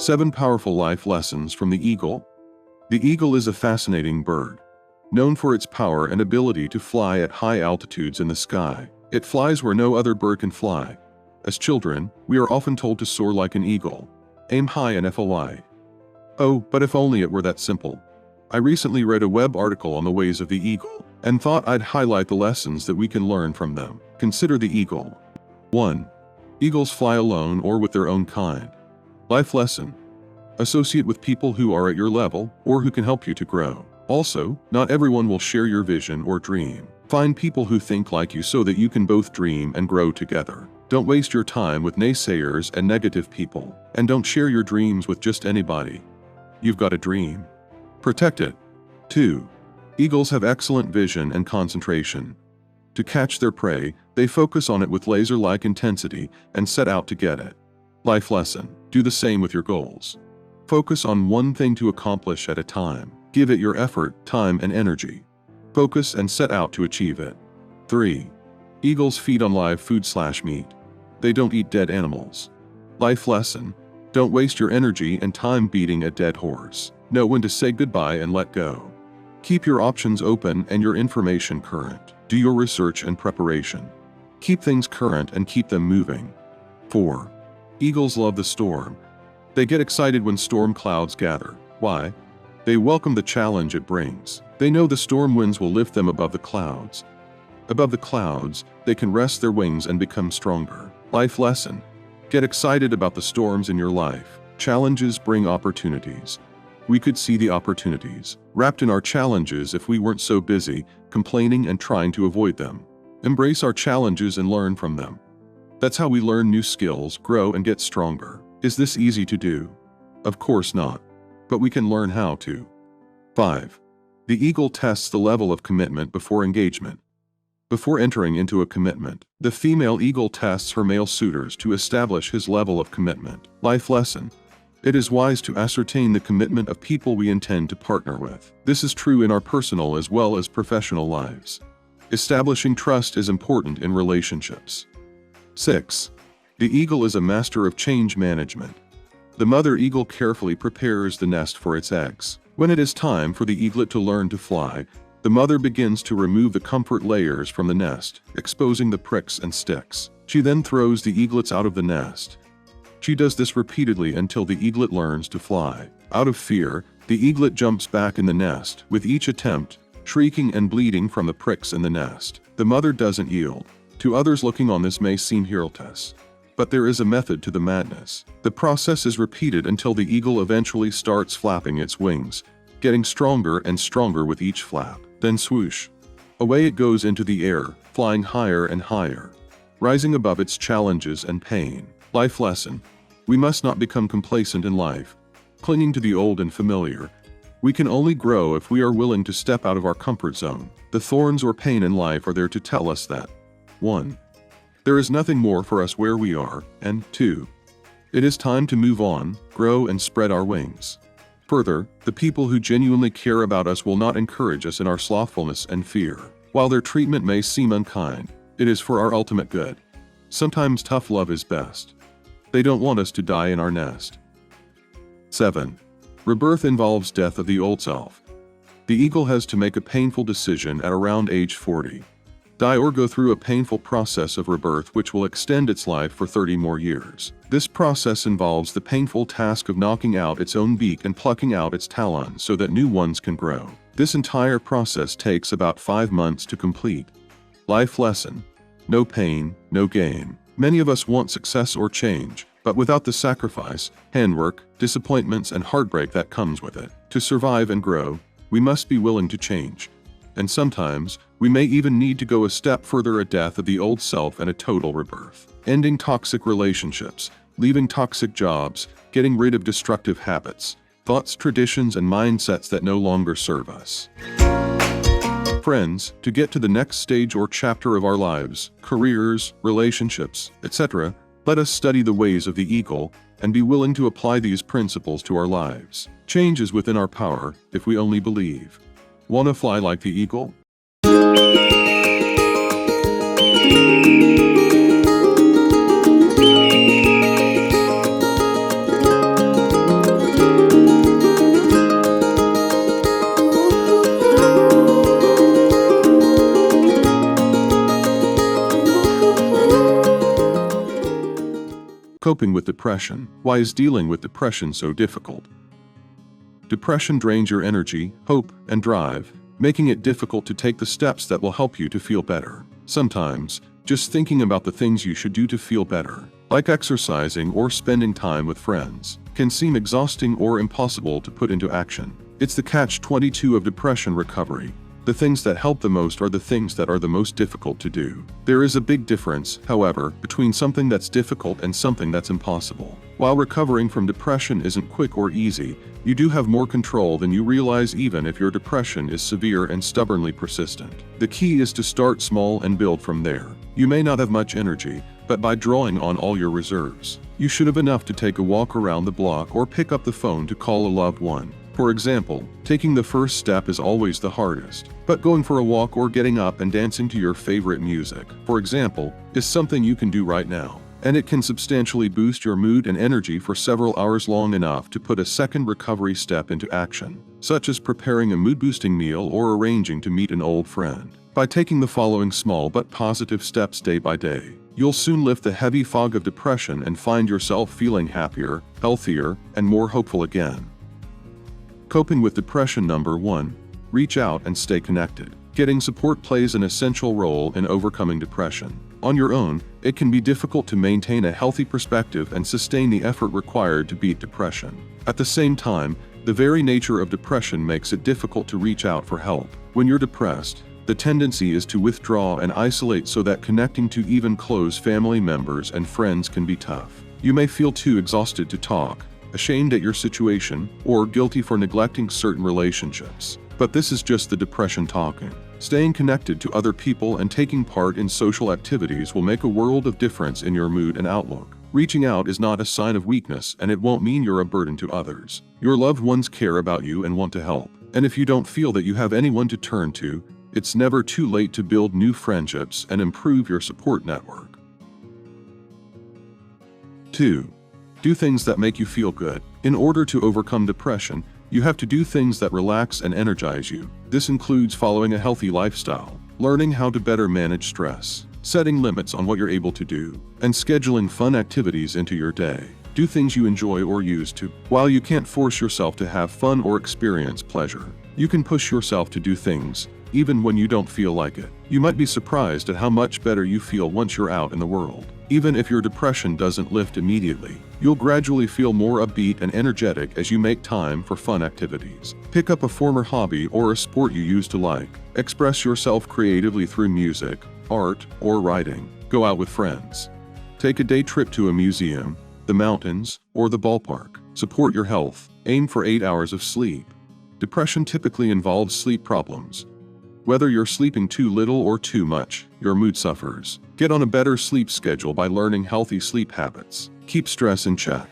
7 Powerful Life Lessons from the Eagle. The eagle is a fascinating bird, known for its power and ability to fly at high altitudes in the sky. It flies where no other bird can fly. As children, we are often told to soar like an eagle. Aim high and fly. Oh, but if only it were that simple. I recently read a web article on the ways of the eagle, and thought I'd highlight the lessons that we can learn from them. Consider the eagle. 1. Eagles fly alone or with their own kind. Life lesson. Associate with people who are at your level, or who can help you to grow. Also, not everyone will share your vision or dream. Find people who think like you so that you can both dream and grow together. Don't waste your time with naysayers and negative people. And don't share your dreams with just anybody. You've got a dream. Protect it. 2. Eagles have excellent vision and concentration. To catch their prey, they focus on it with laser-like intensity and set out to get it. Life lesson. Do the same with your goals. Focus on one thing to accomplish at a time. Give it your effort, time, and energy. Focus and set out to achieve it. 3. Eagles feed on live food/meat. They don't eat dead animals. Life lesson. Don't waste your energy and time beating a dead horse. Know when to say goodbye and let go. Keep your options open and your information current. Do your research and preparation. Keep things current and keep them moving. 4. Eagles love the storm. They get excited when storm clouds gather. Why? They welcome the challenge it brings. They know the storm winds will lift them above the clouds. Above the clouds, they can rest their wings and become stronger. Life lesson. Get excited about the storms in your life. Challenges bring opportunities. We could see the opportunities wrapped in our challenges if we weren't so busy complaining and trying to avoid them. Embrace our challenges and learn from them. That's how we learn new skills, grow, and get stronger. Is this easy to do? Of course not. But we can learn how to. 5. The eagle tests the level of commitment before engagement. Before entering into a commitment, the female eagle tests her male suitors to establish his level of commitment. Life lesson. It is wise to ascertain the commitment of people we intend to partner with. This is true in our personal as well as professional lives. Establishing trust is important in relationships. 6. The eagle is a master of change management. The mother eagle carefully prepares the nest for its eggs. When it is time for the eaglet to learn to fly, the mother begins to remove the comfort layers from the nest, exposing the pricks and sticks. She then throws the eaglets out of the nest. She does this repeatedly until the eaglet learns to fly. Out of fear, the eaglet jumps back in the nest, with each attempt, shrieking and bleeding from the pricks in the nest. The mother doesn't yield. To others looking on, this may seem heroic, but there is a method to the madness. The process is repeated until the eagle eventually starts flapping its wings, getting stronger and stronger with each flap. Then swoosh! Away it goes into the air, flying higher and higher, rising above its challenges and pain. Life lesson. We must not become complacent in life, clinging to the old and familiar. We can only grow if we are willing to step out of our comfort zone. The thorns or pain in life are there to tell us that 1. There is nothing more for us where we are, and 2. It is time to move on, grow, and spread our wings. Further, the people who genuinely care about us will not encourage us in our slothfulness and fear. While their treatment may seem unkind, it is for our ultimate good. Sometimes tough love is best. They don't want us to die in our nest. 7. Rebirth involves death of the old self. The eagle has to make a painful decision at around age 40. Die or go through a painful process of rebirth which will extend its life for 30 more years. This process involves the painful task of knocking out its own beak and plucking out its talons so that new ones can grow. This entire process takes about 5 months to complete. Life lesson. No pain, no gain. Many of us want success or change, but without the sacrifice, handwork, disappointments, and heartbreak that comes with it. To survive and grow, we must be willing to change. And sometimes, we may even need to go a step further: a death of the old self and a total rebirth. Ending toxic relationships, leaving toxic jobs, getting rid of destructive habits, thoughts, traditions, and mindsets that no longer serve us. Friends, to get to the next stage or chapter of our lives, careers, relationships, etc., let us study the ways of the eagle and be willing to apply these principles to our lives. Change is within our power if we only believe. Wanna fly like the eagle? Coping with depression. Why is dealing with depression so difficult? Depression drains your energy, hope, and drive, making it difficult to take the steps that will help you to feel better. Sometimes, just thinking about the things you should do to feel better, like exercising or spending time with friends, can seem exhausting or impossible to put into action. It's the catch-22 of depression recovery. The things that help the most are the things that are the most difficult to do. There is a big difference, however, between something that's difficult and something that's impossible. While recovering from depression isn't quick or easy, you do have more control than you realize even if your depression is severe and stubbornly persistent. The key is to start small and build from there. You may not have much energy, but by drawing on all your reserves, you should have enough to take a walk around the block or pick up the phone to call a loved one. For example, taking the first step is always the hardest, but going for a walk or getting up and dancing to your favorite music, for example, is something you can do right now. And it can substantially boost your mood and energy for several hours long enough to put a second recovery step into action, such as preparing a mood-boosting meal or arranging to meet an old friend. By taking the following small but positive steps day by day, you'll soon lift the heavy fog of depression and find yourself feeling happier, healthier, and more hopeful again. Coping with depression. Number 1. Reach out and stay connected. Getting support plays an essential role in overcoming depression. On your own, it can be difficult to maintain a healthy perspective and sustain the effort required to beat depression. At the same time, the very nature of depression makes it difficult to reach out for help. When you're depressed, the tendency is to withdraw and isolate so that connecting to even close family members and friends can be tough. You may feel too exhausted to talk, ashamed at your situation, or guilty for neglecting certain relationships. But this is just the depression talking. Staying connected to other people and taking part in social activities will make a world of difference in your mood and outlook. Reaching out is not a sign of weakness, and it won't mean you're a burden to others. Your loved ones care about you and want to help. And if you don't feel that you have anyone to turn to, it's never too late to build new friendships and improve your support network. 2. Do things that make you feel good. In order to overcome depression, you have to do things that relax and energize you. This includes following a healthy lifestyle, learning how to better manage stress, setting limits on what you're able to do, and scheduling fun activities into your day. Do things you enjoy or used to. While you can't force yourself to have fun or experience pleasure, you can push yourself to do things, even when you don't feel like it. You might be surprised at how much better you feel once you're out in the world. Even if your depression doesn't lift immediately, you'll gradually feel more upbeat and energetic as you make time for fun activities. Pick up a former hobby or a sport you used to like. Express yourself creatively through music, art, or writing. Go out with friends. Take a day trip to a museum, the mountains, or the ballpark. Support your health. Aim for 8 hours of sleep. Depression typically involves sleep problems. Whether you're sleeping too little or too much, your mood suffers. Get on a better sleep schedule by learning healthy sleep habits. Keep stress in check.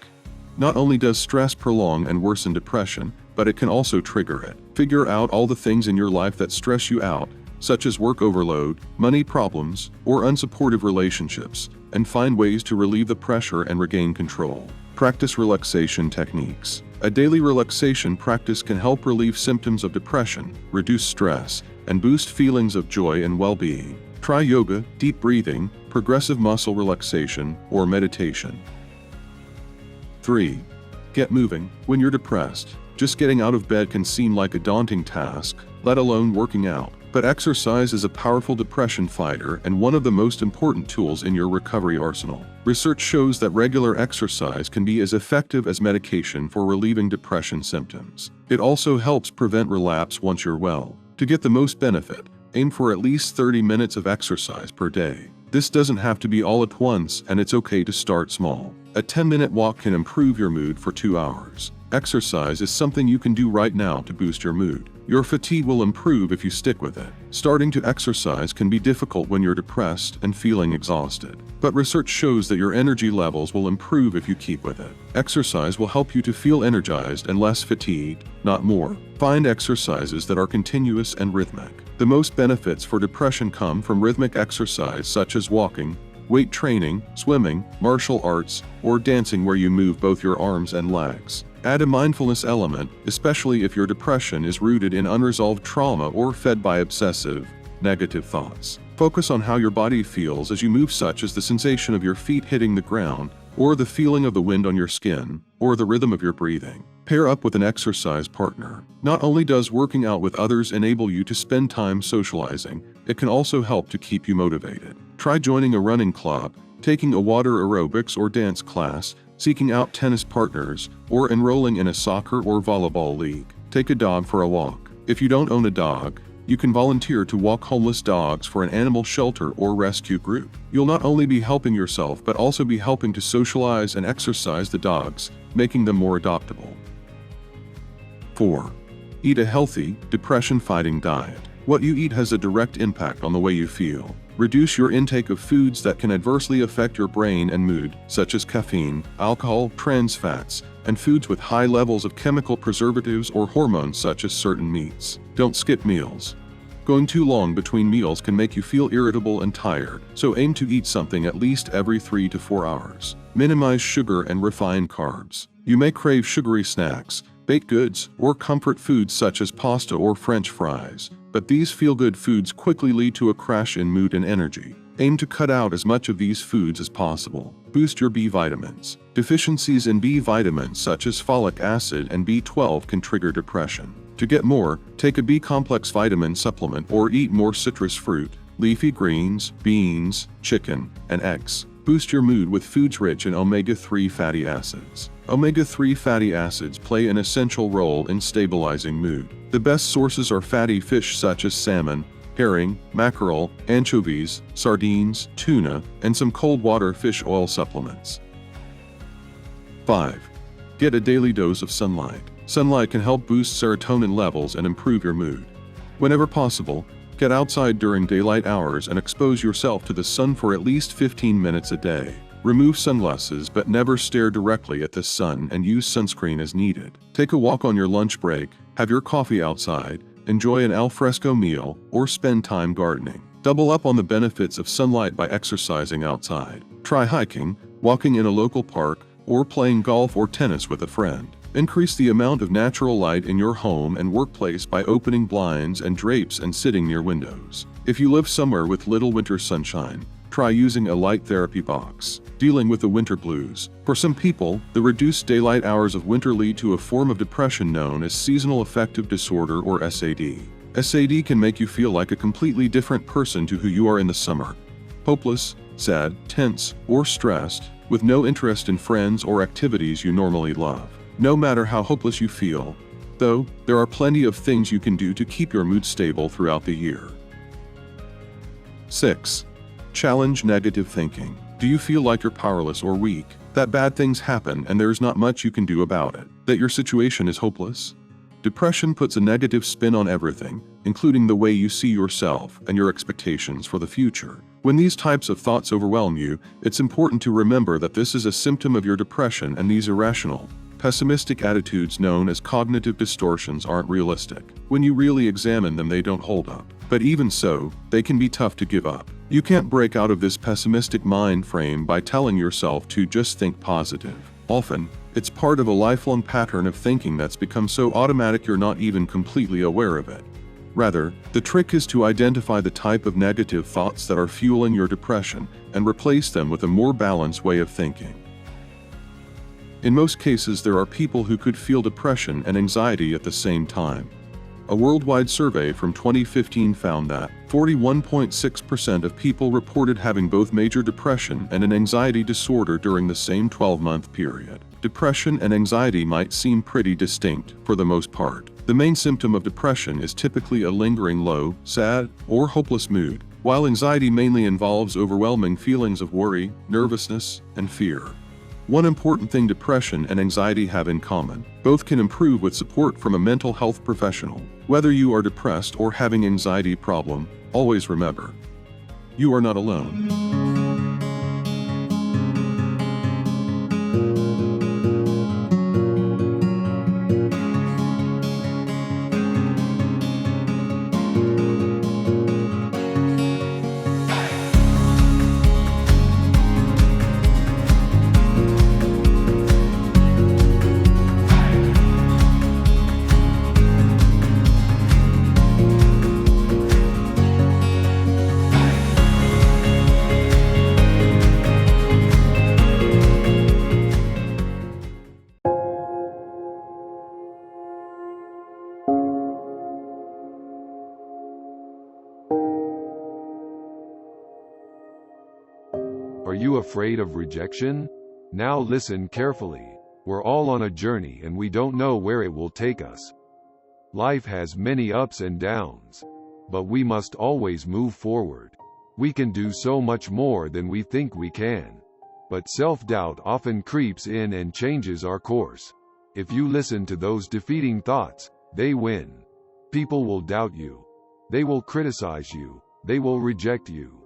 Not only does stress prolong and worsen depression, but it can also trigger it. Figure out all the things in your life that stress you out, such as work overload, money problems, or unsupportive relationships, and find ways to relieve the pressure and regain control. Practice relaxation techniques. A daily relaxation practice can help relieve symptoms of depression, reduce stress, and boost feelings of joy and well-being. Try yoga, deep breathing, progressive muscle relaxation, or meditation. 3. Get moving. When you're depressed, just getting out of bed can seem like a daunting task, let alone working out. But exercise is a powerful depression fighter and one of the most important tools in your recovery arsenal. Research shows that regular exercise can be as effective as medication for relieving depression symptoms. It also helps prevent relapse once you're well. To get the most benefit, aim for at least 30 minutes of exercise per day. This doesn't have to be all at once, and it's okay to start small. A 10-minute walk can improve your mood for 2 hours. Exercise is something you can do right now to boost your mood. Your fatigue will improve if you stick with it. Starting to exercise can be difficult when you're depressed and feeling exhausted, but research shows that your energy levels will improve if you keep with it. Exercise will help you to feel energized and less fatigued, not more. Find exercises that are continuous and rhythmic. The most benefits for depression come from rhythmic exercise such as walking, weight training, swimming, martial arts, or dancing where you move both your arms and legs. Add a mindfulness element, especially if your depression is rooted in unresolved trauma or fed by obsessive, negative thoughts. Focus on how your body feels as you move, such as the sensation of your feet hitting the ground, or the feeling of the wind on your skin, or the rhythm of your breathing. Pair up with an exercise partner. Not only does working out with others enable you to spend time socializing, it can also help to keep you motivated. Try joining a running club, taking a water aerobics or dance class, seeking out tennis partners, or enrolling in a soccer or volleyball league. Take a dog for a walk. If you don't own a dog, you can volunteer to walk homeless dogs for an animal shelter or rescue group. You'll not only be helping yourself but also be helping to socialize and exercise the dogs, making them more adoptable. 4. Eat a healthy, depression-fighting diet. What you eat has a direct impact on the way you feel. Reduce your intake of foods that can adversely affect your brain and mood, such as caffeine, alcohol, trans fats, and foods with high levels of chemical preservatives or hormones such as certain meats. Don't skip meals. Going too long between meals can make you feel irritable and tired, so aim to eat something at least every 3 to 4 hours. Minimize sugar and refined carbs. You may crave sugary snacks, baked goods, or comfort foods such as pasta or French fries, but these feel-good foods quickly lead to a crash in mood and energy. Aim to cut out as much of these foods as possible. Boost your B vitamins. Deficiencies in B vitamins such as folic acid and B12 can trigger depression. To get more, take a B-complex vitamin supplement or eat more citrus fruit, leafy greens, beans, chicken, and eggs. Boost your mood with foods rich in omega-3 fatty acids. Omega-3 fatty acids play an essential role in stabilizing mood. The best sources are fatty fish such as salmon, herring, mackerel, anchovies, sardines, tuna, and some cold water fish oil supplements. 5. Get a daily dose of sunlight. Sunlight can help boost serotonin levels and improve your mood. Whenever possible, get outside during daylight hours and expose yourself to the sun for at least 15 minutes a day. Remove sunglasses but never stare directly at the sun and use sunscreen as needed. Take a walk on your lunch break, have your coffee outside, enjoy an alfresco meal, or spend time gardening. Double up on the benefits of sunlight by exercising outside. Try hiking, walking in a local park, or playing golf or tennis with a friend. Increase the amount of natural light in your home and workplace by opening blinds and drapes and sitting near windows. If you live somewhere with little winter sunshine, try using a light therapy box. Dealing with the winter blues. For some people, the reduced daylight hours of winter lead to a form of depression known as seasonal affective disorder or SAD. SAD can make you feel like a completely different person to who you are in the summer. Hopeless, sad, tense, or stressed, with no interest in friends or activities you normally love. No matter how hopeless you feel, though, there are plenty of things you can do to keep your mood stable throughout the year. 6. Challenge negative thinking. Do you feel like you're powerless or weak, that bad things happen and there's not much you can do about it, that your situation is hopeless? Depression puts a negative spin on everything, including the way you see yourself and your expectations for the future. When these types of thoughts overwhelm you, it's important to remember that this is a symptom of your depression and these irrational, pessimistic attitudes known as cognitive distortions aren't realistic. When you really examine them, they don't hold up. But even so, they can be tough to give up. You can't break out of this pessimistic mind frame by telling yourself to just think positive. Often, it's part of a lifelong pattern of thinking that's become so automatic you're not even completely aware of it. Rather, the trick is to identify the type of negative thoughts that are fueling your depression and replace them with a more balanced way of thinking. In most cases, there are people who could feel depression and anxiety at the same time. A worldwide survey from 2015 found that 41.6% of people reported having both major depression and an anxiety disorder during the same 12-month period. Depression and anxiety might seem pretty distinct for the most part. The main symptom of depression is typically a lingering low, sad, or hopeless mood, while anxiety mainly involves overwhelming feelings of worry, nervousness, and fear. One important thing depression and anxiety have in common: both can improve with support from a mental health professional. Whether you are depressed or having anxiety problem, always remember, you are not alone. Are you afraid of rejection? Now listen carefully. We're all on a journey and we don't know where it will take us. Life has many ups and downs. But we must always move forward. We can do so much more than we think we can. But self-doubt often creeps in and changes our course. If you listen to those defeating thoughts, they win. People will doubt you. They will criticize you. They will reject you.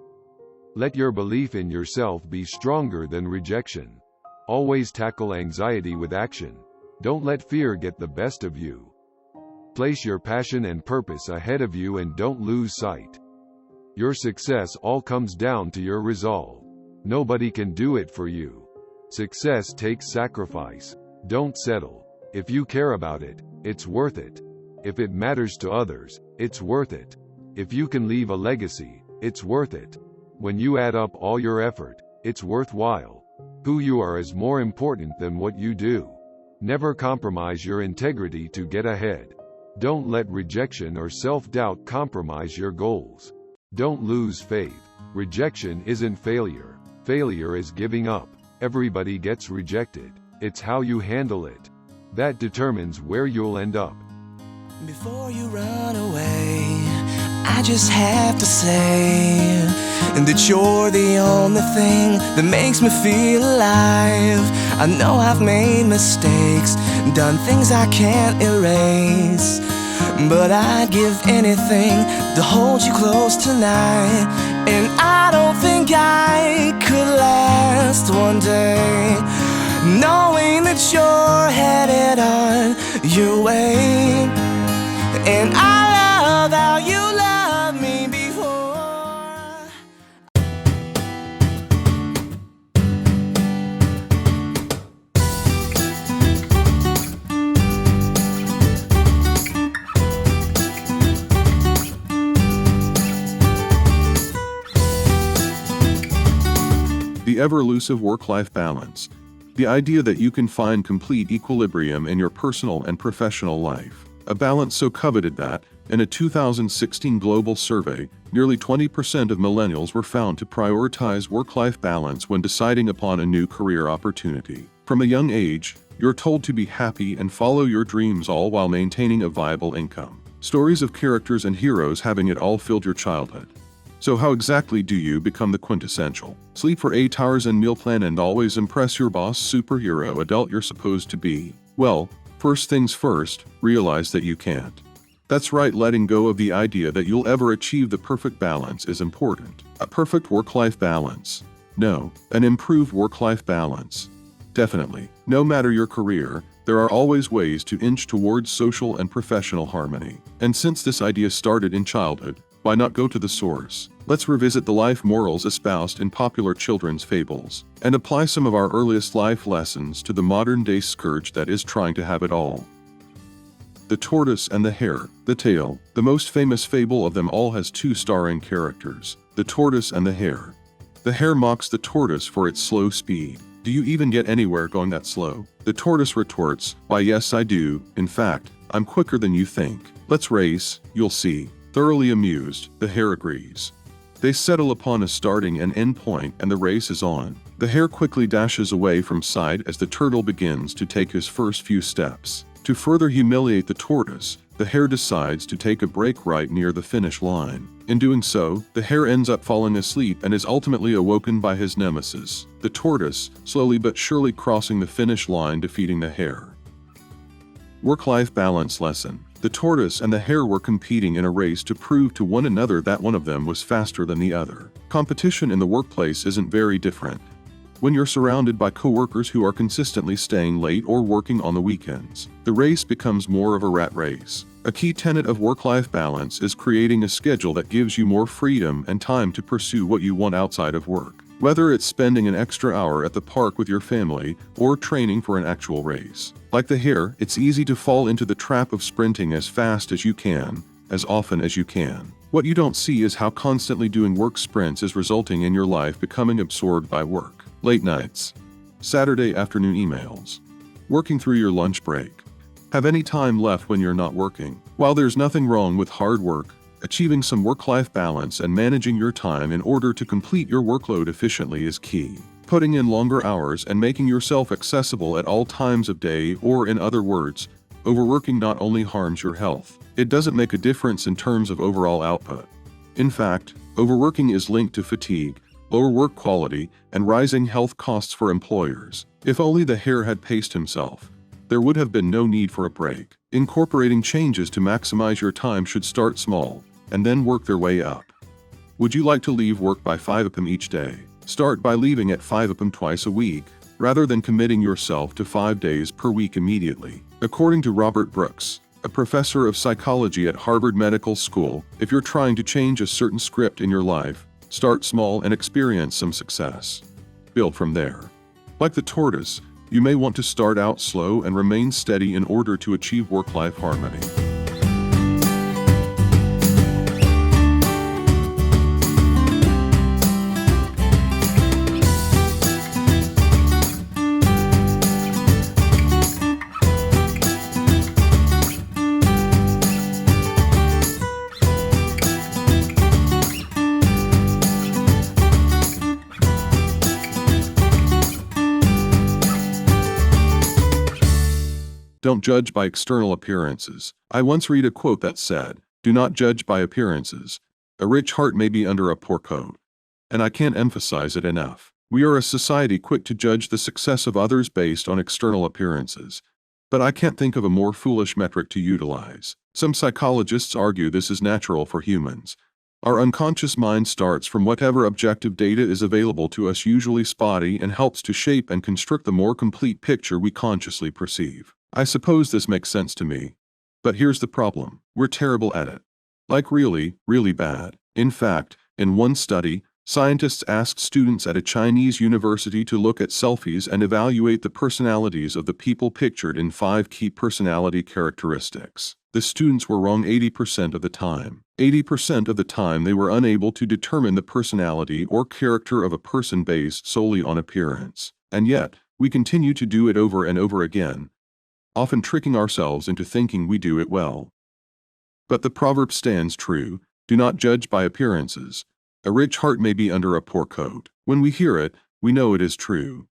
Let your belief in yourself be stronger than rejection. Always tackle anxiety with action. Don't let fear get the best of you. Place your passion and purpose ahead of you and don't lose sight. Your success all comes down to your resolve. Nobody can do it for you. Success takes sacrifice. Don't settle. If you care about it, it's worth it. If it matters to others, it's worth it. If you can leave a legacy, it's worth it. When you add up all your effort, it's worthwhile. Who you are is more important than what you do. Never compromise your integrity to get ahead. Don't let rejection or self-doubt compromise your goals. Don't lose faith. Rejection isn't failure. Failure is giving up. Everybody gets rejected. It's how you handle it that determines where you'll end up. Before you run away, I just have to say that you're the only thing that makes me feel alive. I know I've made mistakes, done things I can't erase, but I'd give anything to hold you close tonight. And I don't think I could last one day knowing that you're headed on your way. And I love how you loved me before. The ever-elusive work-life balance. The idea that you can find complete equilibrium in your personal and professional life. A balance so coveted that, in a 2016 global survey, nearly 20% of millennials were found to prioritize work-life balance when deciding upon a new career opportunity. From a young age, you're told to be happy and follow your dreams, all while maintaining a viable income. Stories of characters and heroes having it all filled your childhood. So how exactly do you become the quintessential sleep for 8 hours and meal plan and always impress your boss superhero adult you're supposed to be? Well, first things first, realize that you can't. That's right, letting go of the idea that you'll ever achieve the perfect balance is important. A perfect work-life balance. No, an improved work-life balance. Definitely. No matter your career, there are always ways to inch towards social and professional harmony. And since this idea started in childhood, why not go to the source? Let's revisit the life morals espoused in popular children's fables, and apply some of our earliest life lessons to the modern-day scourge that is trying to have it all. The Tortoise and the Hare. The tale, the most famous fable of them all, has 2 starring characters, the tortoise and the hare. The hare mocks the tortoise for its slow speed. Do you even get anywhere going that slow? The tortoise retorts, why yes I do, in fact, I'm quicker than you think. Let's race, you'll see. Thoroughly amused, the hare agrees. They settle upon a starting and end point and the race is on. The hare quickly dashes away from sight as the turtle begins to take his first few steps. To further humiliate the tortoise, the hare decides to take a break right near the finish line. In doing so, the hare ends up falling asleep and is ultimately awoken by his nemesis, the tortoise, slowly but surely crossing the finish line, defeating the hare. Work-life balance lesson. The tortoise and the hare were competing in a race to prove to one another that one of them was faster than the other. Competition in the workplace isn't very different. When you're surrounded by coworkers who are consistently staying late or working on the weekends, the race becomes more of a rat race. A key tenet of work-life balance is creating a schedule that gives you more freedom and time to pursue what you want outside of work. Whether it's spending an extra hour at the park with your family or training for an actual race. Like the hare, it's easy to fall into the trap of sprinting as fast as you can, as often as you can. What you don't see is how constantly doing work sprints is resulting in your life becoming absorbed by work. Late nights, Saturday afternoon emails, working through your lunch break. Have any time left when you're not working? While there's nothing wrong with hard work, Achieving some work-life balance and managing your time in order to complete your workload efficiently is key. Putting in longer hours and making yourself accessible at all times of day, or in other words, overworking not only harms your health, it doesn't make a difference in terms of overall output. In fact, overworking is linked to fatigue, lower work quality, and rising health costs for employers. If only the hare had paced himself, there would have been no need for a break. Incorporating changes to maximize your time should start small, and then work their way up. Would you like to leave work by 5 p.m. each day? Start by leaving at 5 p.m. twice a week, rather than committing yourself to 5 days per week immediately. According to Robert Brooks, a professor of psychology at Harvard Medical School, if you're trying to change a certain script in your life, start small and experience some success. Build from there. Like the tortoise, you may want to start out slow and remain steady in order to achieve work-life harmony. Don't judge by external appearances. I once read a quote that said, "Do not judge by appearances. A rich heart may be under a poor coat." And I can't emphasize it enough. We are a society quick to judge the success of others based on external appearances. But I can't think of a more foolish metric to utilize. Some psychologists argue this is natural for humans. Our unconscious mind starts from whatever objective data is available to us, usually spotty, and helps to shape and construct the more complete picture we consciously perceive. I suppose this makes sense to me. But here's the problem. We're terrible at it. Like really, really bad. In fact, in one study, scientists asked students at a Chinese university to look at selfies and evaluate the personalities of the people pictured in 5 key personality characteristics. The students were wrong 80% of the time. 80% of the time they were unable to determine the personality or character of a person based solely on appearance. And yet, we continue to do it over and over again, often tricking ourselves into thinking we do it well. But the proverb stands true: do not judge by appearances. A rich heart may be under a poor coat. When we hear it, we know it is true.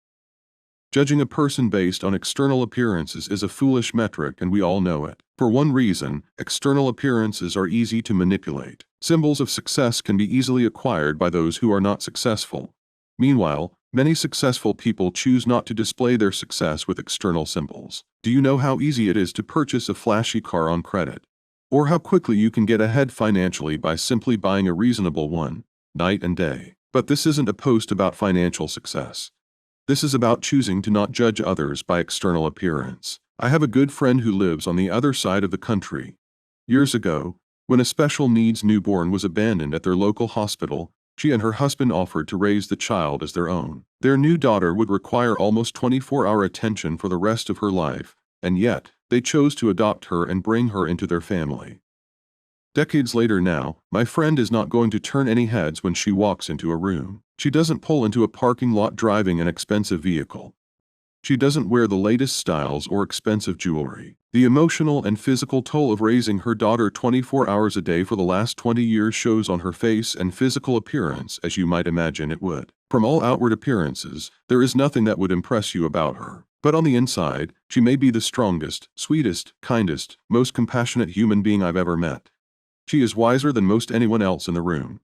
Judging a person based on external appearances is a foolish metric, and we all know it. For one reason, external appearances are easy to manipulate. Symbols of success can be easily acquired by those who are not successful. Meanwhile, many successful people choose not to display their success with external symbols. Do you know how easy it is to purchase a flashy car on credit? Or how quickly you can get ahead financially by simply buying a reasonable one, night and day? But this isn't a post about financial success. This is about choosing to not judge others by external appearance. I have a good friend who lives on the other side of the country. Years ago, when a special needs newborn was abandoned at their local hospital, she and her husband offered to raise the child as their own. Their new daughter would require almost 24-hour attention for the rest of her life, and yet, they chose to adopt her and bring her into their family. Decades later now, my friend is not going to turn any heads when she walks into a room. She doesn't pull into a parking lot driving an expensive vehicle. She doesn't wear the latest styles or expensive jewelry. The emotional and physical toll of raising her daughter 24 hours a day for the last 20 years shows on her face and physical appearance, as you might imagine it would. From all outward appearances, there is nothing that would impress you about her. But on the inside, she may be the strongest, sweetest, kindest, most compassionate human being I've ever met. She is wiser than most anyone else in the room.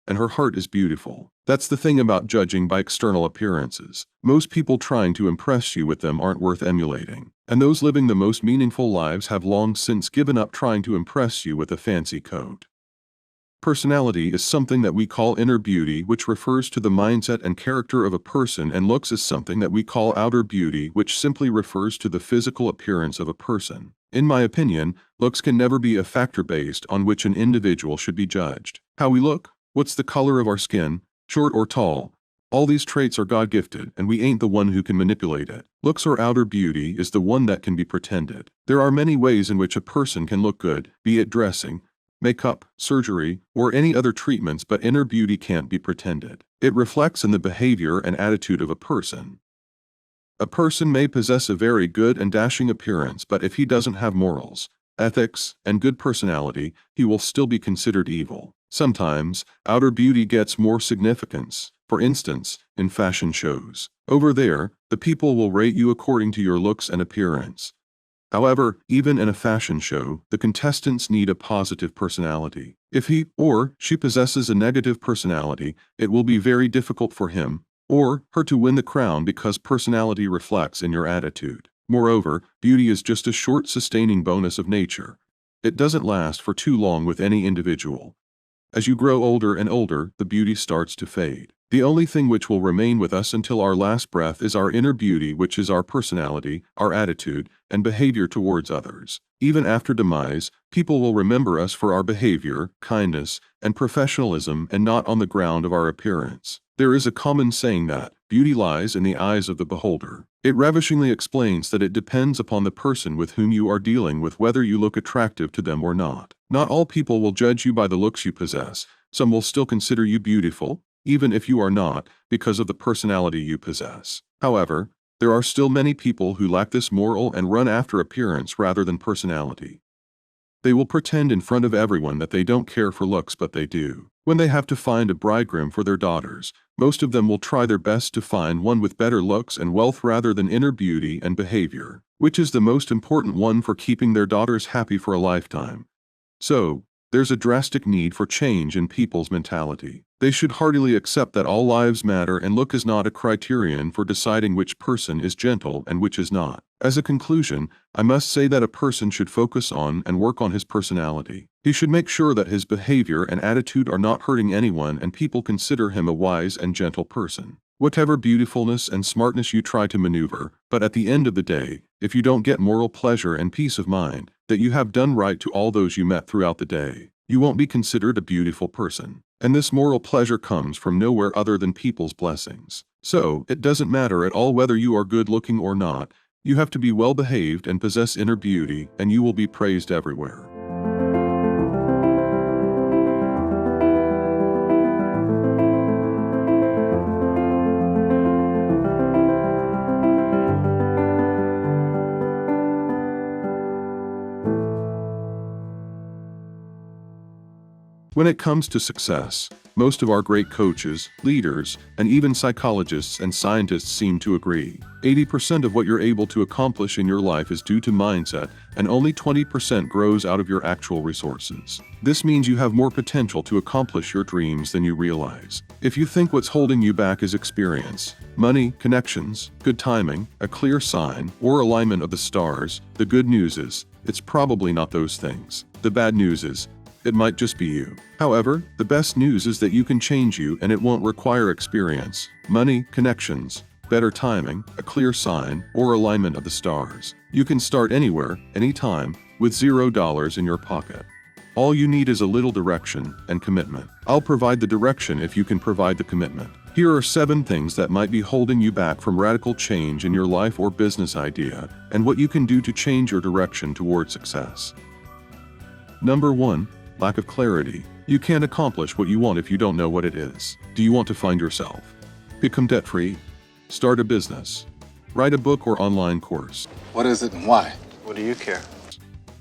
And her heart is beautiful. That's the thing about judging by external appearances. Most people trying to impress you with them aren't worth emulating. And those living the most meaningful lives have long since given up trying to impress you with a fancy coat. Personality is something that we call inner beauty, which refers to the mindset and character of a person, and looks is something that we call outer beauty, which simply refers to the physical appearance of a person. In my opinion, looks can never be a factor based on which an individual should be judged. How we look, what's the color of our skin, short or tall, all these traits are God-gifted, and we ain't the one who can manipulate it. Looks or outer beauty is the one that can be pretended. There are many ways in which a person can look good, be it dressing, makeup, surgery, or any other treatments, but inner beauty can't be pretended. It reflects in the behavior and attitude of a person. A person may possess a very good and dashing appearance, but if he doesn't have morals, ethics, and good personality, he will still be considered evil. Sometimes, outer beauty gets more significance. For instance, in fashion shows. Over there, the people will rate you according to your looks and appearance. However, even in a fashion show, the contestants need a positive personality. If he or she possesses a negative personality, it will be very difficult for him or her to win the crown because personality reflects in your attitude. Moreover, beauty is just a short sustaining bonus of nature. It doesn't last for too long with any individual. As you grow older and older, the beauty starts to fade. The only thing which will remain with us until our last breath is our inner beauty, which is our personality, our attitude, and behavior towards others. Even after demise, people will remember us for our behavior, kindness, and professionalism, and not on the ground of our appearance. There is a common saying that beauty lies in the eyes of the beholder. It ravishingly explains that it depends upon the person with whom you are dealing with whether you look attractive to them or not. Not all people will judge you by the looks you possess. Some will still consider you beautiful, even if you are not, because of the personality you possess. However, there are still many people who lack this moral and run after appearance rather than personality. They will pretend in front of everyone that they don't care for looks, but they do. When they have to find a bridegroom for their daughters, most of them will try their best to find one with better looks and wealth rather than inner beauty and behavior, which is the most important one for keeping their daughters happy for a lifetime. So, there's a drastic need for change in people's mentality. They should heartily accept that all lives matter and look is not a criterion for deciding which person is gentle and which is not. As a conclusion, I must say that a person should focus on and work on his personality. He should make sure that his behavior and attitude are not hurting anyone and people consider him a wise and gentle person. Whatever beautifulness and smartness you try to maneuver, but at the end of the day, if you don't get moral pleasure and peace of mind, that you have done right to all those you met throughout the day, you won't be considered a beautiful person. And this moral pleasure comes from nowhere other than people's blessings. So, it doesn't matter at all whether you are good looking or not, you have to be well behaved and possess inner beauty, and you will be praised everywhere. When it comes to success, most of our great coaches, leaders, and even psychologists and scientists seem to agree. 80% of what you're able to accomplish in your life is due to mindset, and only 20% grows out of your actual resources. This means you have more potential to accomplish your dreams than you realize. If you think what's holding you back is experience, money, connections, good timing, a clear sign, or alignment of the stars, the good news is, it's probably not those things. The bad news is, it might just be you. However, the best news is that you can change you and it won't require experience, money, connections, better timing, a clear sign, or alignment of the stars. You can start anywhere, anytime, with $0 in your pocket. All you need is a little direction and commitment. I'll provide the direction if you can provide the commitment. Here are 7 things that might be holding you back from radical change in your life or business idea, and what you can do to change your direction toward success. Number 1. Lack of clarity. You can't accomplish what you want if you don't know what it is. Do you want to find yourself? Become debt-free? Start a business? Write a book or online course? What is it and why? What do you care?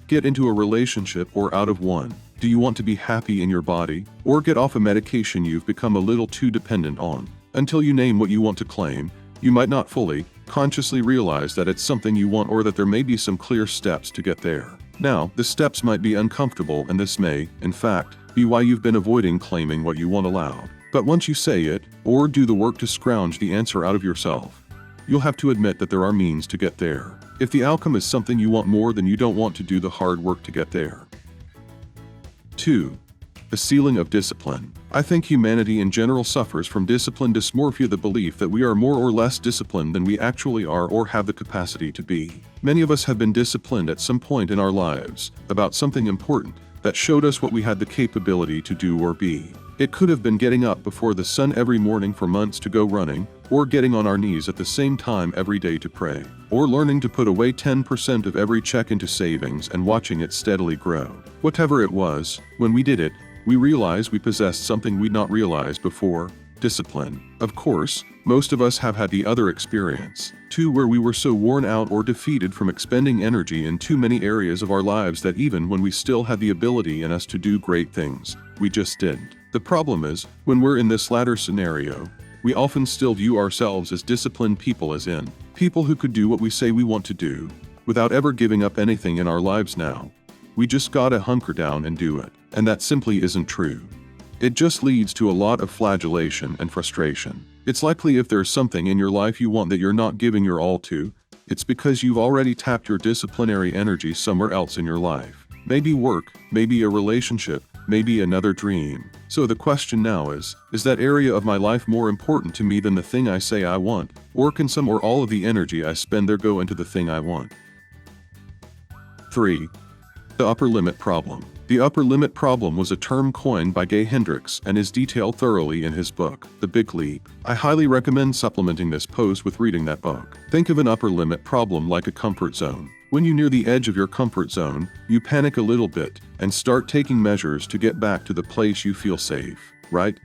Get into a relationship or out of one? Do you want to be happy in your body? Or get off a medication you've become a little too dependent on? Until you name what you want to claim, you might not fully, consciously realize that it's something you want or that there may be some clear steps to get there. Now, the steps might be uncomfortable and this may, in fact, be why you've been avoiding claiming what you want aloud. But once you say it, or do the work to scrounge the answer out of yourself, you'll have to admit that there are means to get there. If the outcome is something you want more, then you don't want to do the hard work to get there. 2. The ceiling of discipline. I think humanity in general suffers from discipline dysmorphia, the belief that we are more or less disciplined than we actually are or have the capacity to be. Many of us have been disciplined at some point in our lives about something important that showed us what we had the capability to do or be. It could have been getting up before the sun every morning for months to go running, or getting on our knees at the same time every day to pray, or learning to put away 10% of every check into savings and watching it steadily grow. Whatever it was, when we did it, we realized we possessed something we'd not realized before: discipline. Of course, Most of us have had the other experience, too, where we were so worn out or defeated from expending energy in too many areas of our lives that even when we still had the ability in us to do great things, we just didn't. The problem is, when we're in this latter scenario, we often still view ourselves as disciplined people, as in, people who could do what we say we want to do, without ever giving up anything in our lives now. We just gotta hunker down and do it, and that simply isn't true. It just leads to a lot of flagellation and frustration. It's likely if there's something in your life you want that you're not giving your all to, it's because you've already tapped your disciplinary energy somewhere else in your life. Maybe work, maybe a relationship, maybe another dream. So the question now is that area of my life more important to me than the thing I say I want? Or can some or all of the energy I spend there go into the thing I want? 3. The upper limit problem. The upper limit problem was a term coined by Gay Hendricks and is detailed thoroughly in his book, The Big Leap. I highly recommend supplementing this post with reading that book. Think of an upper limit problem like a comfort zone. When you near the edge of your comfort zone, you panic a little bit and start taking measures to get back to the place you feel safe, right?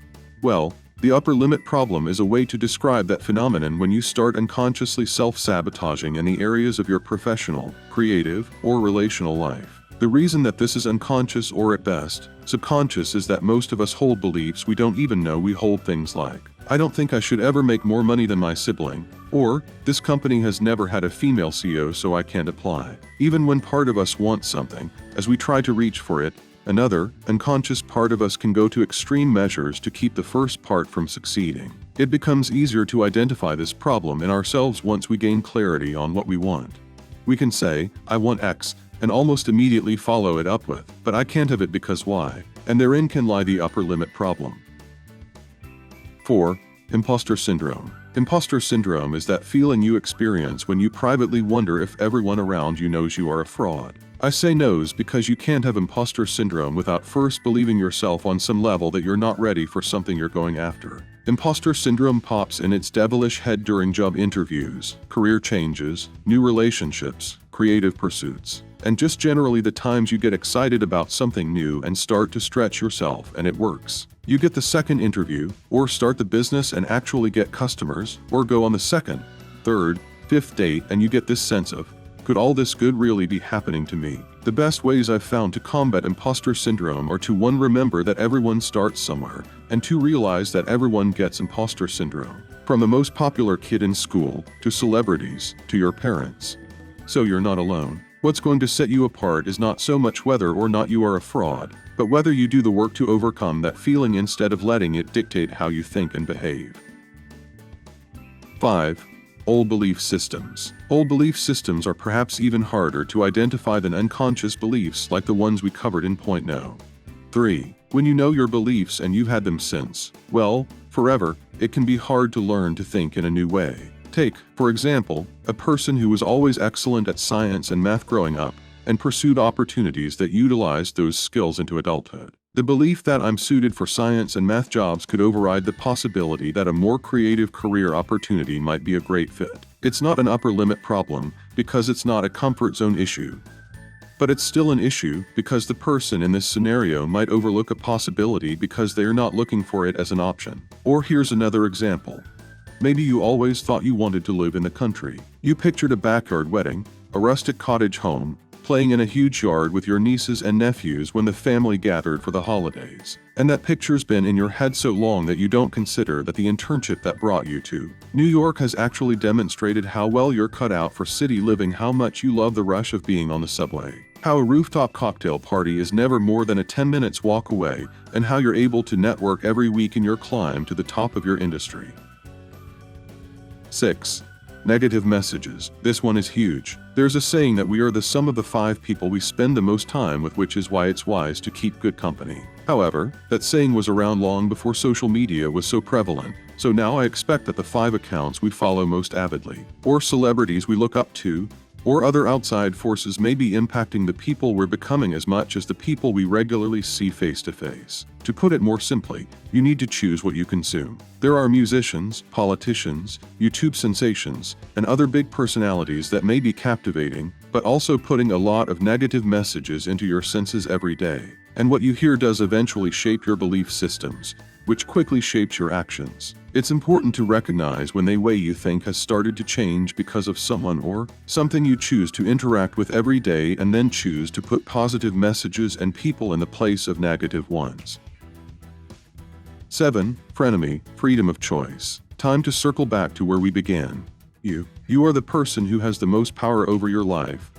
Well, the upper limit problem is a way to describe that phenomenon when you start unconsciously self-sabotaging in the areas of your professional, creative, or relational life. The reason that this is unconscious or at best, subconscious is that most of us hold beliefs we don't even know we hold. Things like, I don't think I should ever make more money than my sibling, or this company has never had a female CEO so I can't apply. Even when part of us wants something, as we try to reach for it, another, unconscious part of us can go to extreme measures to keep the first part from succeeding. It becomes easier to identify this problem in ourselves once we gain clarity on what we want. We can say, I want X, and almost immediately follow it up with, but I can't have it because Y, and therein can lie the upper limit problem. 4. Imposter syndrome. Imposter syndrome is that feeling you experience when you privately wonder if everyone around you knows you are a fraud. I say knows because you can't have imposter syndrome without first believing yourself on some level that you're not ready for something you're going after. Imposter syndrome pops in its devilish head during job interviews, career changes, new relationships, creative pursuits, and just generally the times you get excited about something new and start to stretch yourself and it works. You get the second interview, or start the business and actually get customers, or go on the second, third, fifth date and you get this sense of, could all this good really be happening to me? The best ways I've found to combat imposter syndrome are to 1. Remember that everyone starts somewhere, and 2. Realize that everyone gets imposter syndrome. From the most popular kid in school, to celebrities, to your parents. So you're not alone. What's going to set you apart is not so much whether or not you are a fraud, but whether you do the work to overcome that feeling instead of letting it dictate how you think and behave. 5. Old belief systems. Old belief systems are perhaps even harder to identify than unconscious beliefs like the ones we covered in point no. 3. When you know your beliefs and you've had them since, well, forever, it can be hard to learn to think in a new way. Take, for example, a person who was always excellent at science and math growing up, and pursued opportunities that utilized those skills into adulthood. The belief that I'm suited for science and math jobs could override the possibility that a more creative career opportunity might be a great fit. It's not an upper limit problem, because it's not a comfort zone issue. But it's still an issue, because the person in this scenario might overlook a possibility because they're not looking for it as an option. Or here's another example. Maybe you always thought you wanted to live in the country. You pictured a backyard wedding, a rustic cottage home, playing in a huge yard with your nieces and nephews when the family gathered for the holidays. And that picture's been in your head so long that you don't consider that the internship that brought you to New York has actually demonstrated how well you're cut out for city living, how much you love the rush of being on the subway, how a rooftop cocktail party is never more than a 10 minutes walk away, and how you're able to network every week in your climb to the top of your industry. 6. Negative messages. This one is huge. There's a saying that we are the sum of the 5 people we spend the most time with, which is why it's wise to keep good company. However, that saying was around long before social media was so prevalent, so now I expect that the 5 accounts we follow most avidly, or celebrities we look up to, or other outside forces may be impacting the people we're becoming as much as the people we regularly see face to face. To put it more simply, you need to choose what you consume. There are musicians, politicians, YouTube sensations, and other big personalities that may be captivating, but also putting a lot of negative messages into your senses every day. And what you hear does eventually shape your belief systems, which quickly shapes your actions. It's important to recognize when the way you think has started to change because of someone or something you choose to interact with every day, and then choose to put positive messages and people in the place of negative ones. 7. Frenemy, freedom of choice. Time to circle back to where we began. You are the person who has the most power over your life,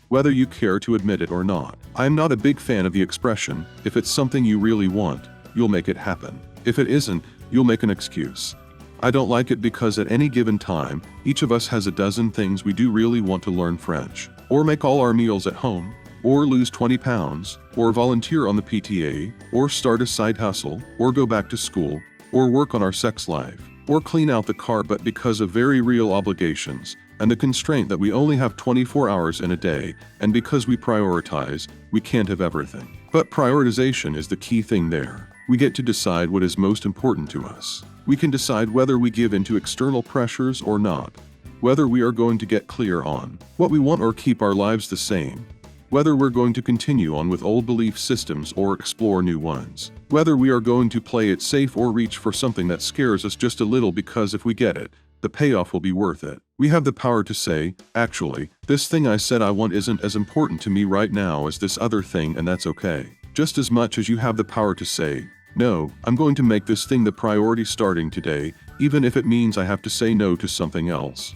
whether you care to admit it or not. I am not a big fan of the expression, if it's something you really want, you'll make it happen. If it isn't, you'll make an excuse. I don't like it because at any given time, each of us has a dozen things we do really want to learn French, or make all our meals at home, or lose 20 pounds, or volunteer on the PTA, or start a side hustle, or go back to school, or work on our sex life, or clean out the car. But because of very real obligations, and the constraint that we only have 24 hours in a day, and because we prioritize, we can't have everything. But prioritization is the key thing there. We get to decide what is most important to us. We can decide whether we give into external pressures or not, whether we are going to get clear on what we want or keep our lives the same, whether we're going to continue on with old belief systems or explore new ones, whether we are going to play it safe or reach for something that scares us just a little, because if we get it, the payoff will be worth it. We have the power to say, actually, this thing I said I want isn't as important to me right now as this other thing, and that's okay. Just as much as you have the power to say, no, I'm going to make this thing the priority starting today, even if it means I have to say no to something else.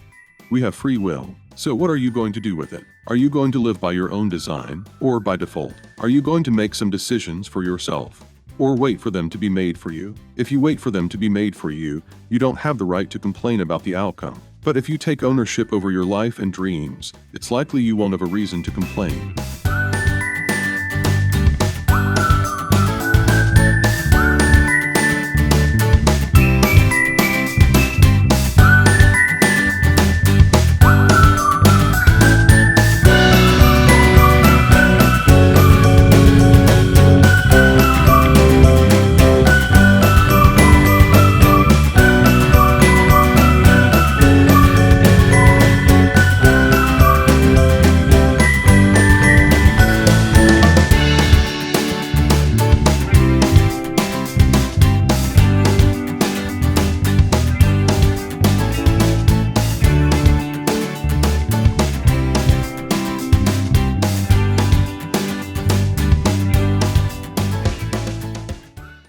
We have free will. So what are you going to do with it? Are you going to live by your own design, or by default? Are you going to make some decisions for yourself, or wait for them to be made for you? If you wait for them to be made for you, you don't have the right to complain about the outcome. But if you take ownership over your life and dreams, it's likely you won't have a reason to complain.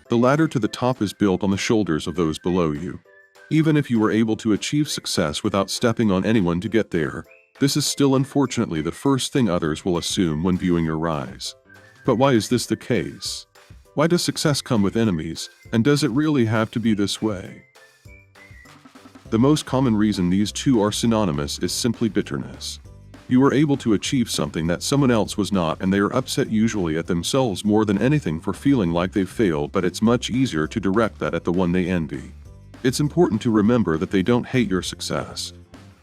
The ladder to the top is built on the shoulders of those below you. Even if you were able to achieve success without stepping on anyone to get there, this is still unfortunately the first thing others will assume when viewing your rise. But why is this the case? Why does success come with enemies, and does it really have to be this way? The most common reason these two are synonymous is simply bitterness. You were able to achieve something that someone else was not, and they are upset, usually at themselves more than anything, for feeling like they've failed, but it's much easier to direct that at the one they envy. It's important to remember that they don't hate your success.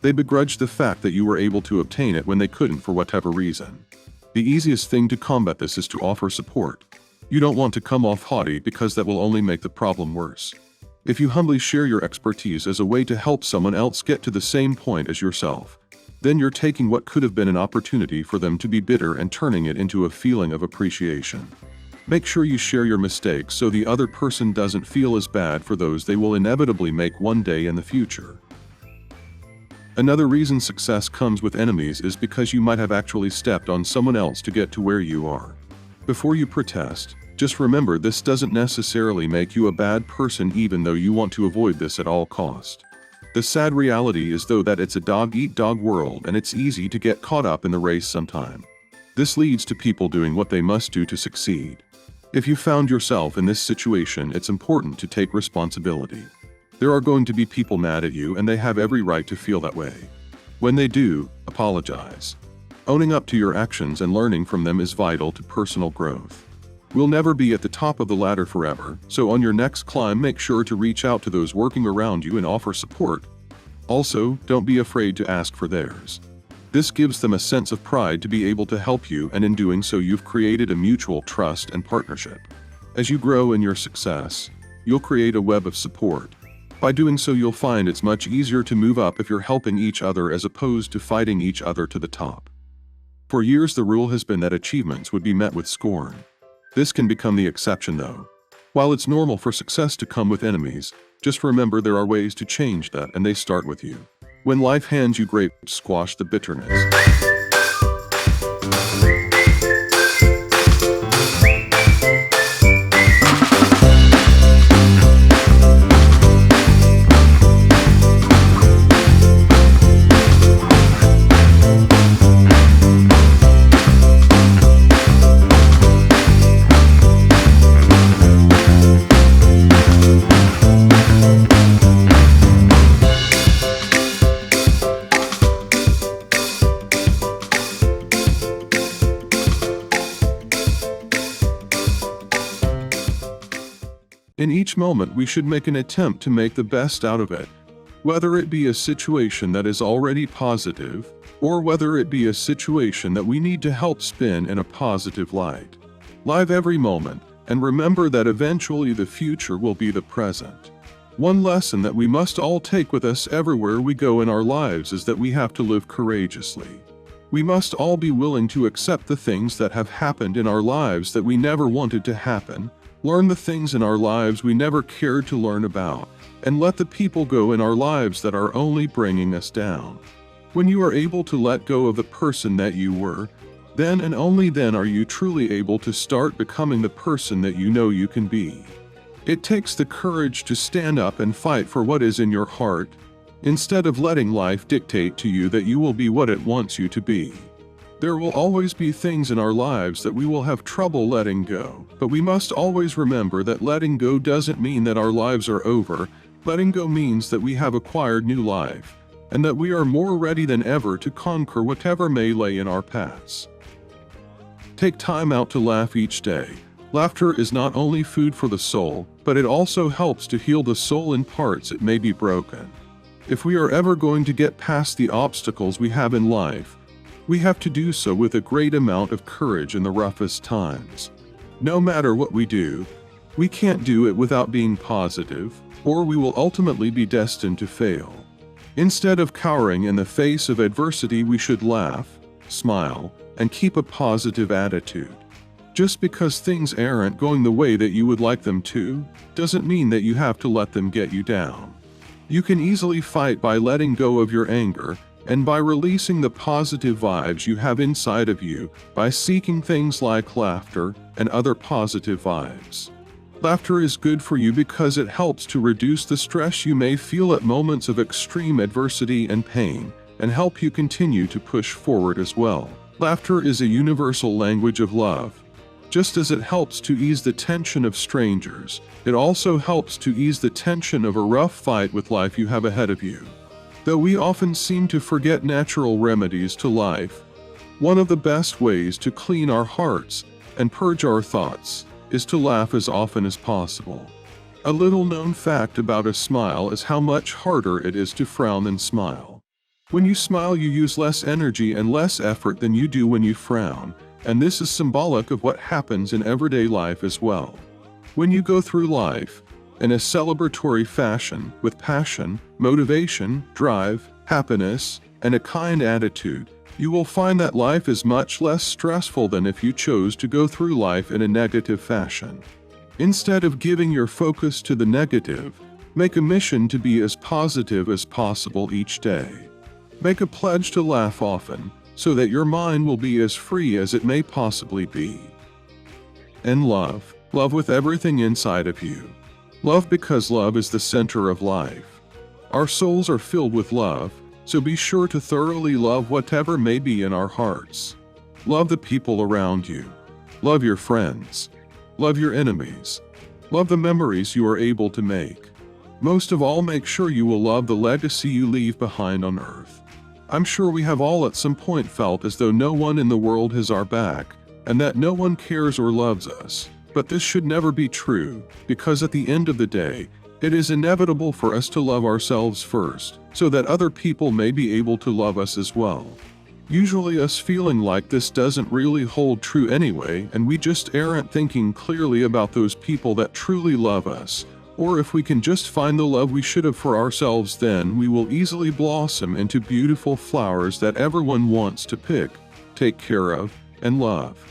They begrudge the fact that you were able to obtain it when they couldn't for whatever reason. The easiest thing to combat this is to offer support. You don't want to come off haughty, because that will only make the problem worse. If you humbly share your expertise as a way to help someone else get to the same point as yourself, then you're taking what could have been an opportunity for them to be bitter and turning it into a feeling of appreciation. Make sure you share your mistakes so the other person doesn't feel as bad for those they will inevitably make one day in the future. Another reason success comes with enemies is because you might have actually stepped on someone else to get to where you are. Before you protest, just remember this doesn't necessarily make you a bad person, even though you want to avoid this at all cost. The sad reality is, though, that it's a dog-eat-dog world, and it's easy to get caught up in the race sometime. This leads to people doing what they must do to succeed. If you found yourself in this situation, it's important to take responsibility. There are going to be people mad at you, and they have every right to feel that way. When they do, apologize. Owning up to your actions and learning from them is vital to personal growth. We'll never be at the top of the ladder forever, so on your next climb, make sure to reach out to those working around you and offer support. Also, don't be afraid to ask for theirs. This gives them a sense of pride to be able to help you, and in doing so you've created a mutual trust and partnership. As you grow in your success, you'll create a web of support. By doing so, you'll find it's much easier to move up if you're helping each other as opposed to fighting each other to the top. For years the rule has been that achievements would be met with scorn. This can become the exception, though. While it's normal for success to come with enemies, just remember there are ways to change that, and they start with you. When life hands you grapes, squash the bitterness. In each moment, we should make an attempt to make the best out of it, whether it be a situation that is already positive, or whether it be a situation that we need to help spin in a positive light. Live every moment, and remember that eventually the future will be the present. One lesson that we must all take with us everywhere we go in our lives is that we have to live courageously. We must all be willing to accept the things that have happened in our lives that we never wanted to happen, learn the things in our lives we never cared to learn about, and let the people go in our lives that are only bringing us down. When you are able to let go of the person that you were, then and only then are you truly able to start becoming the person that you know you can be. It takes the courage to stand up and fight for what is in your heart, instead of letting life dictate to you that you will be what it wants you to be. There will always be things in our lives that we will have trouble letting go, but we must always remember that letting go doesn't mean that our lives are over. Letting go means that we have acquired new life, and that we are more ready than ever to conquer whatever may lay in our paths. Take time out to laugh each day. Laughter is not only food for the soul, but it also helps to heal the soul in parts it may be broken. If we are ever going to get past the obstacles we have in life, we have to do so with a great amount of courage in the roughest times. No matter what we do, we can't do it without being positive, or we will ultimately be destined to fail. Instead of cowering in the face of adversity, we should laugh, smile, and keep a positive attitude. Just because things aren't going the way that you would like them to, doesn't mean that you have to let them get you down. You can easily fight by letting go of your anger, and by releasing the positive vibes you have inside of you, by seeking things like laughter and other positive vibes. Laughter is good for you because it helps to reduce the stress you may feel at moments of extreme adversity and pain, and help you continue to push forward as well. Laughter is a universal language of love. Just as it helps to ease the tension of strangers, it also helps to ease the tension of a rough fight with life you have ahead of you. Though we often seem to forget natural remedies to life, one of the best ways to clean our hearts and purge our thoughts is to laugh as often as possible. A little known fact about a smile is how much harder it is to frown than smile. When you smile, you use less energy and less effort than you do when you frown, and this is symbolic of what happens in everyday life as well. When you go through life in a celebratory fashion, with passion, motivation, drive, happiness, and a kind attitude, you will find that life is much less stressful than if you chose to go through life in a negative fashion. Instead of giving your focus to the negative, make a mission to be as positive as possible each day. Make a pledge to laugh often, so that your mind will be as free as it may possibly be. And love. Love with everything inside of you. Love because love is the center of life. Our souls are filled with love, so be sure to thoroughly love whatever may be in our hearts. Love the people around you. Love your friends. Love your enemies. Love the memories you are able to make. Most of all, make sure you will love the legacy you leave behind on earth. I'm sure we have all at some point felt as though no one in the world has our back, and that no one cares or loves us. But this should never be true, because at the end of the day, it is inevitable for us to love ourselves first, so that other people may be able to love us as well. Usually us feeling like this doesn't really hold true anyway, and we just aren't thinking clearly about those people that truly love us. Or if we can just find the love we should have for ourselves, then we will easily blossom into beautiful flowers that everyone wants to pick, take care of, and love.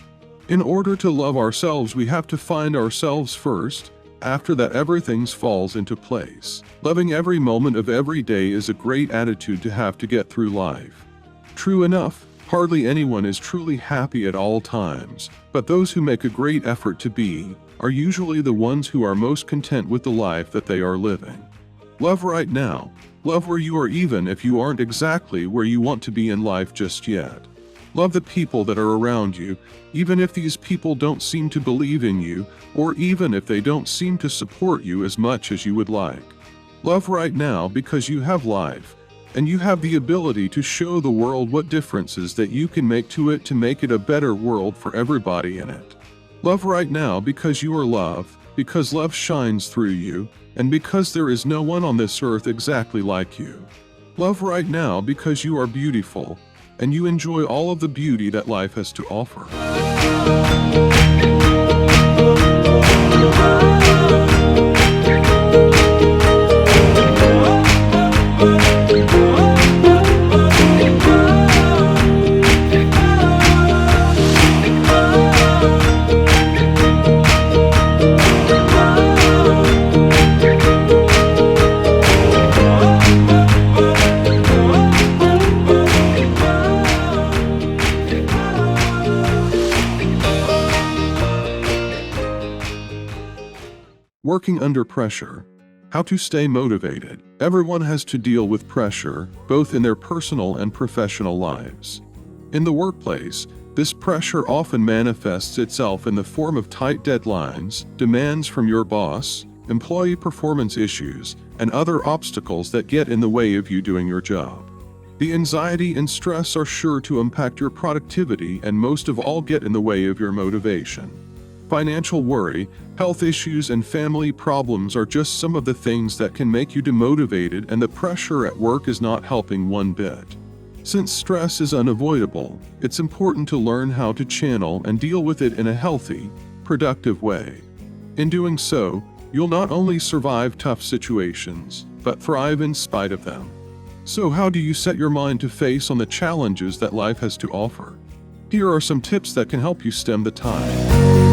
In order to love ourselves, we have to find ourselves first, After that, everything falls into place. Loving every moment of every day is a great attitude to have to get through life. True enough, hardly anyone is truly happy at all times, but those who make a great effort to be are usually the ones who are most content with the life that they are living. Love right now. Love where you are, even if you aren't exactly where you want to be in life just yet. Love the people that are around you, even if these people don't seem to believe in you, or even if they don't seem to support you as much as you would like. Love right now because you have life, and you have the ability to show the world what differences that you can make to it to make it a better world for everybody in it. Love right now because you are love, because love shines through you, and because there is no one on this earth exactly like you. Love right now because you are beautiful, and you enjoy all of the beauty that life has to offer. Working under pressure. How to stay motivated. Everyone has to deal with pressure, both in their personal and professional lives. In the workplace, this pressure often manifests itself in the form of tight deadlines, demands from your boss, employee performance issues, and other obstacles that get in the way of you doing your job. The anxiety and stress are sure to impact your productivity and most of all get in the way of your motivation. Financial worry, health issues, and family problems are just some of the things that can make you demotivated, and the pressure at work is not helping one bit. Since stress is unavoidable, it's important to learn how to channel and deal with it in a healthy, productive way. In doing so, you'll not only survive tough situations, but thrive in spite of them. So how do you set your mind to face on the challenges that life has to offer? Here are some tips that can help you stem the tide.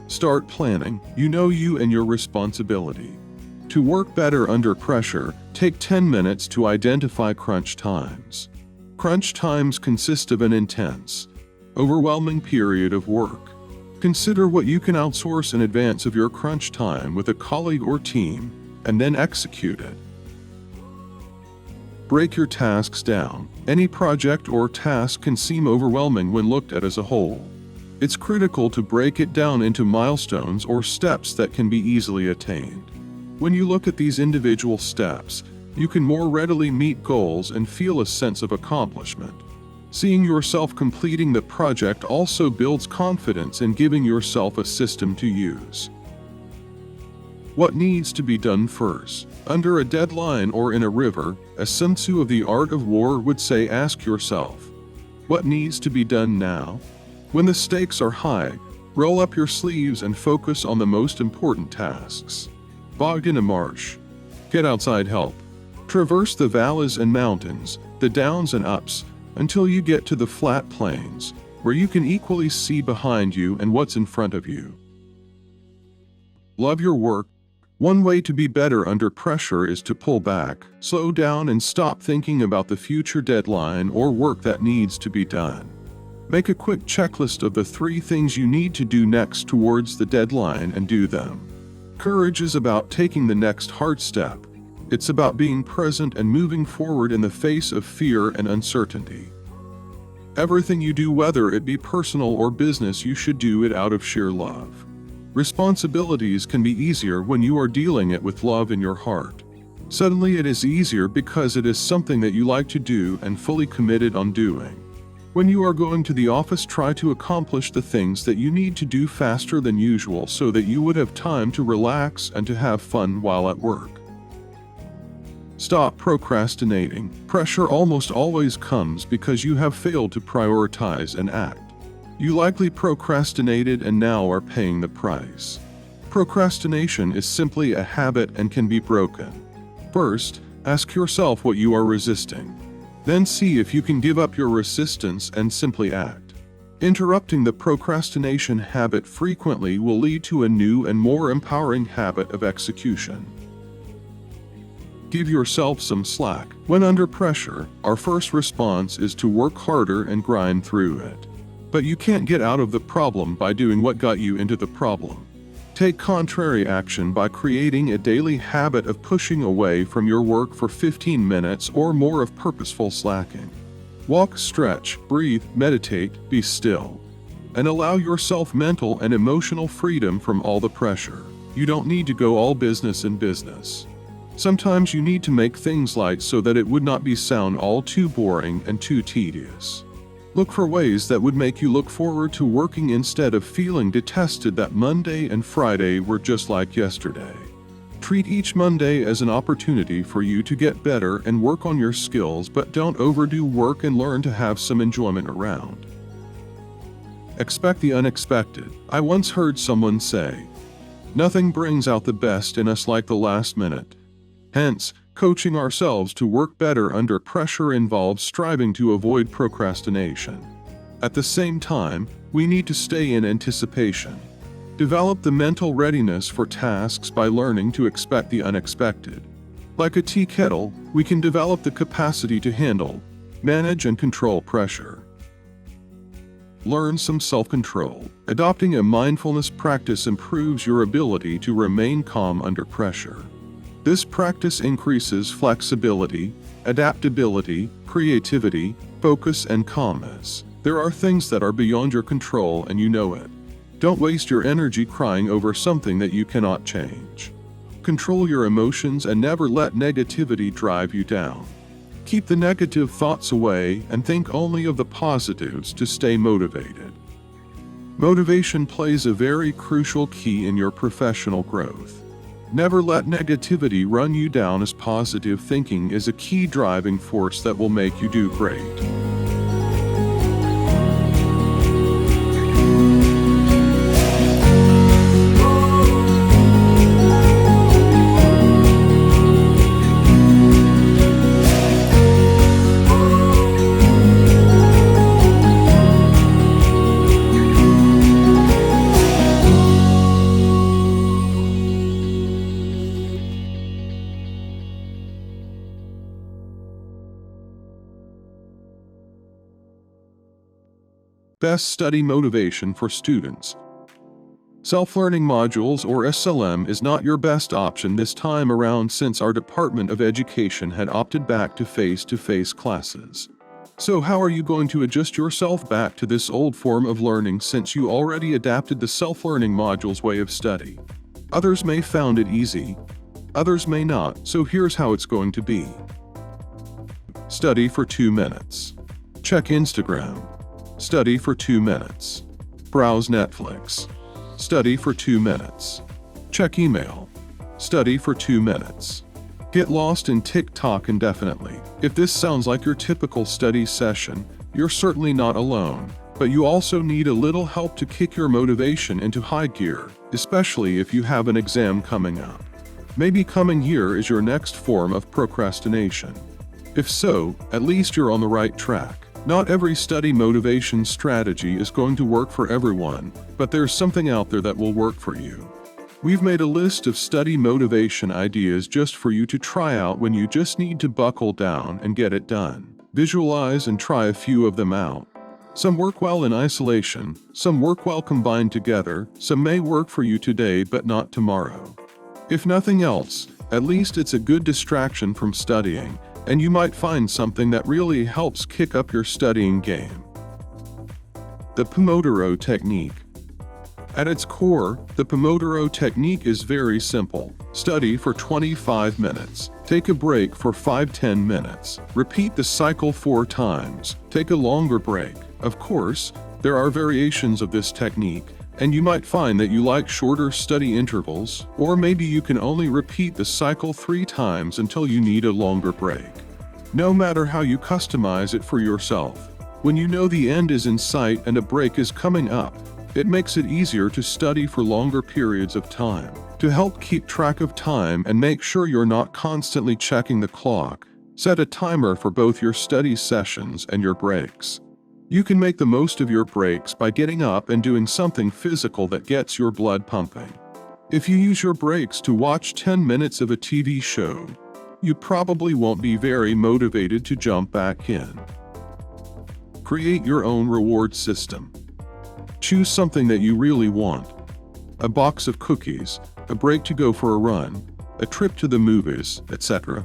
Start planning. You know you and your responsibility. To work better under pressure, take 10 minutes to identify crunch times. Crunch times consist of an intense, overwhelming period of work. Consider what you can outsource in advance of your crunch time with a colleague or team, and then execute it. Break your tasks down. Any project or task can seem overwhelming when looked at as a whole. It's critical to break it down into milestones or steps that can be easily attained. When you look at these individual steps, you can more readily meet goals and feel a sense of accomplishment. Seeing yourself completing the project also builds confidence in giving yourself a system to use. What needs to be done first? Under a deadline or in a river, as Sun Tzu of the Art of War would say, ask yourself, what needs to be done now? When the stakes are high, roll up your sleeves and focus on the most important tasks. Bogged in a marsh. Get outside help. Traverse the valleys and mountains, the downs and ups, until you get to the flat plains, where you can equally see behind you and what's in front of you. Love your work. One way to be better under pressure is to pull back, slow down, and stop thinking about the future deadline or work that needs to be done. Make a quick checklist of the 3 things you need to do next towards the deadline and do them. Courage is about taking the next hard step. It's about being present and moving forward in the face of fear and uncertainty. Everything you do, whether it be personal or business, you should do it out of sheer love. Responsibilities can be easier when you are dealing it with love in your heart. Suddenly it is easier because it is something that you like to do and fully committed on doing. When you are going to the office, try to accomplish the things that you need to do faster than usual so that you would have time to relax and to have fun while at work. Stop procrastinating. Pressure almost always comes because you have failed to prioritize and act. You likely procrastinated and now are paying the price. Procrastination is simply a habit and can be broken. First, ask yourself what you are resisting. Then see if you can give up your resistance and simply act. Interrupting the procrastination habit frequently will lead to a new and more empowering habit of execution. Give yourself some slack. When under pressure, our first response is to work harder and grind through it. But you can't get out of the problem by doing what got you into the problem. Take contrary action by creating a daily habit of pushing away from your work for 15 minutes or more of purposeful slacking. Walk, stretch, breathe, meditate, be still. And allow yourself mental and emotional freedom from all the pressure. You don't need to go all business in business. Sometimes you need to make things light so that it would not sound all too boring and too tedious. Look for ways that would make you look forward to working instead of feeling detested that Monday and Friday were just like yesterday. Treat each Monday as an opportunity for you to get better and work on your skills, but don't overdo work and learn to have some enjoyment around. Expect the unexpected. I once heard someone say, "Nothing brings out the best in us like the last minute." Hence, coaching ourselves to work better under pressure involves striving to avoid procrastination. At the same time, we need to stay in anticipation. Develop the mental readiness for tasks by learning to expect the unexpected. Like a tea kettle, we can develop the capacity to handle, manage, and control pressure. Learn some self-control. Adopting a mindfulness practice improves your ability to remain calm under pressure. This practice increases flexibility, adaptability, creativity, focus, and calmness. There are things that are beyond your control and you know it. Don't waste your energy crying over something that you cannot change. Control your emotions and never let negativity drive you down. Keep the negative thoughts away and think only of the positives to stay motivated. Motivation plays a very crucial key in your professional growth. Never let negativity run you down, as positive thinking is a key driving force that will make you do great. Best study motivation for students. Self-learning modules, or SLM, is not your best option this time around, since our Department of Education had opted back to face-to-face classes. So how are you going to adjust yourself back to this old form of learning since you already adapted the self-learning modules way of study? Others may found it easy, others may not, so here's how it's going to be. Study for 2 minutes. Check Instagram. Study for 2 minutes. Browse Netflix. Study for 2 minutes. Check email. Study for 2 minutes. Get lost in TikTok indefinitely. If this sounds like your typical study session, you're certainly not alone, but you also need a little help to kick your motivation into high gear, especially if you have an exam coming up. Maybe coming here is your next form of procrastination. If so, at least you're on the right track. Not every study motivation strategy is going to work for everyone, but there's something out there that will work for you. We've made a list of study motivation ideas just for you to try out when you just need to buckle down and get it done. Visualize and try a few of them out. Some work well in isolation, some work well combined together, some may work for you today but not tomorrow. If nothing else, at least it's a good distraction from studying, and you might find something that really helps kick up your studying game. The Pomodoro Technique. At its core, the Pomodoro Technique is very simple. Study for 25 minutes. Take a break for 5-10 minutes. Repeat the cycle 4 times. Take a longer break. Of course, there are variations of this technique, and you might find that you like shorter study intervals, or maybe you can only repeat the cycle 3 times until you need a longer break. No matter how you customize it for yourself, when you know the end is in sight and a break is coming up, it makes it easier to study for longer periods of time. To help keep track of time and make sure you're not constantly checking the clock, set a timer for both your study sessions and your breaks. You can make the most of your breaks by getting up and doing something physical that gets your blood pumping. If you use your breaks to watch 10 minutes of a TV show, you probably won't be very motivated to jump back in. Create your own reward system. Choose something that you really want. A box of cookies, a break to go for a run, a trip to the movies, etc.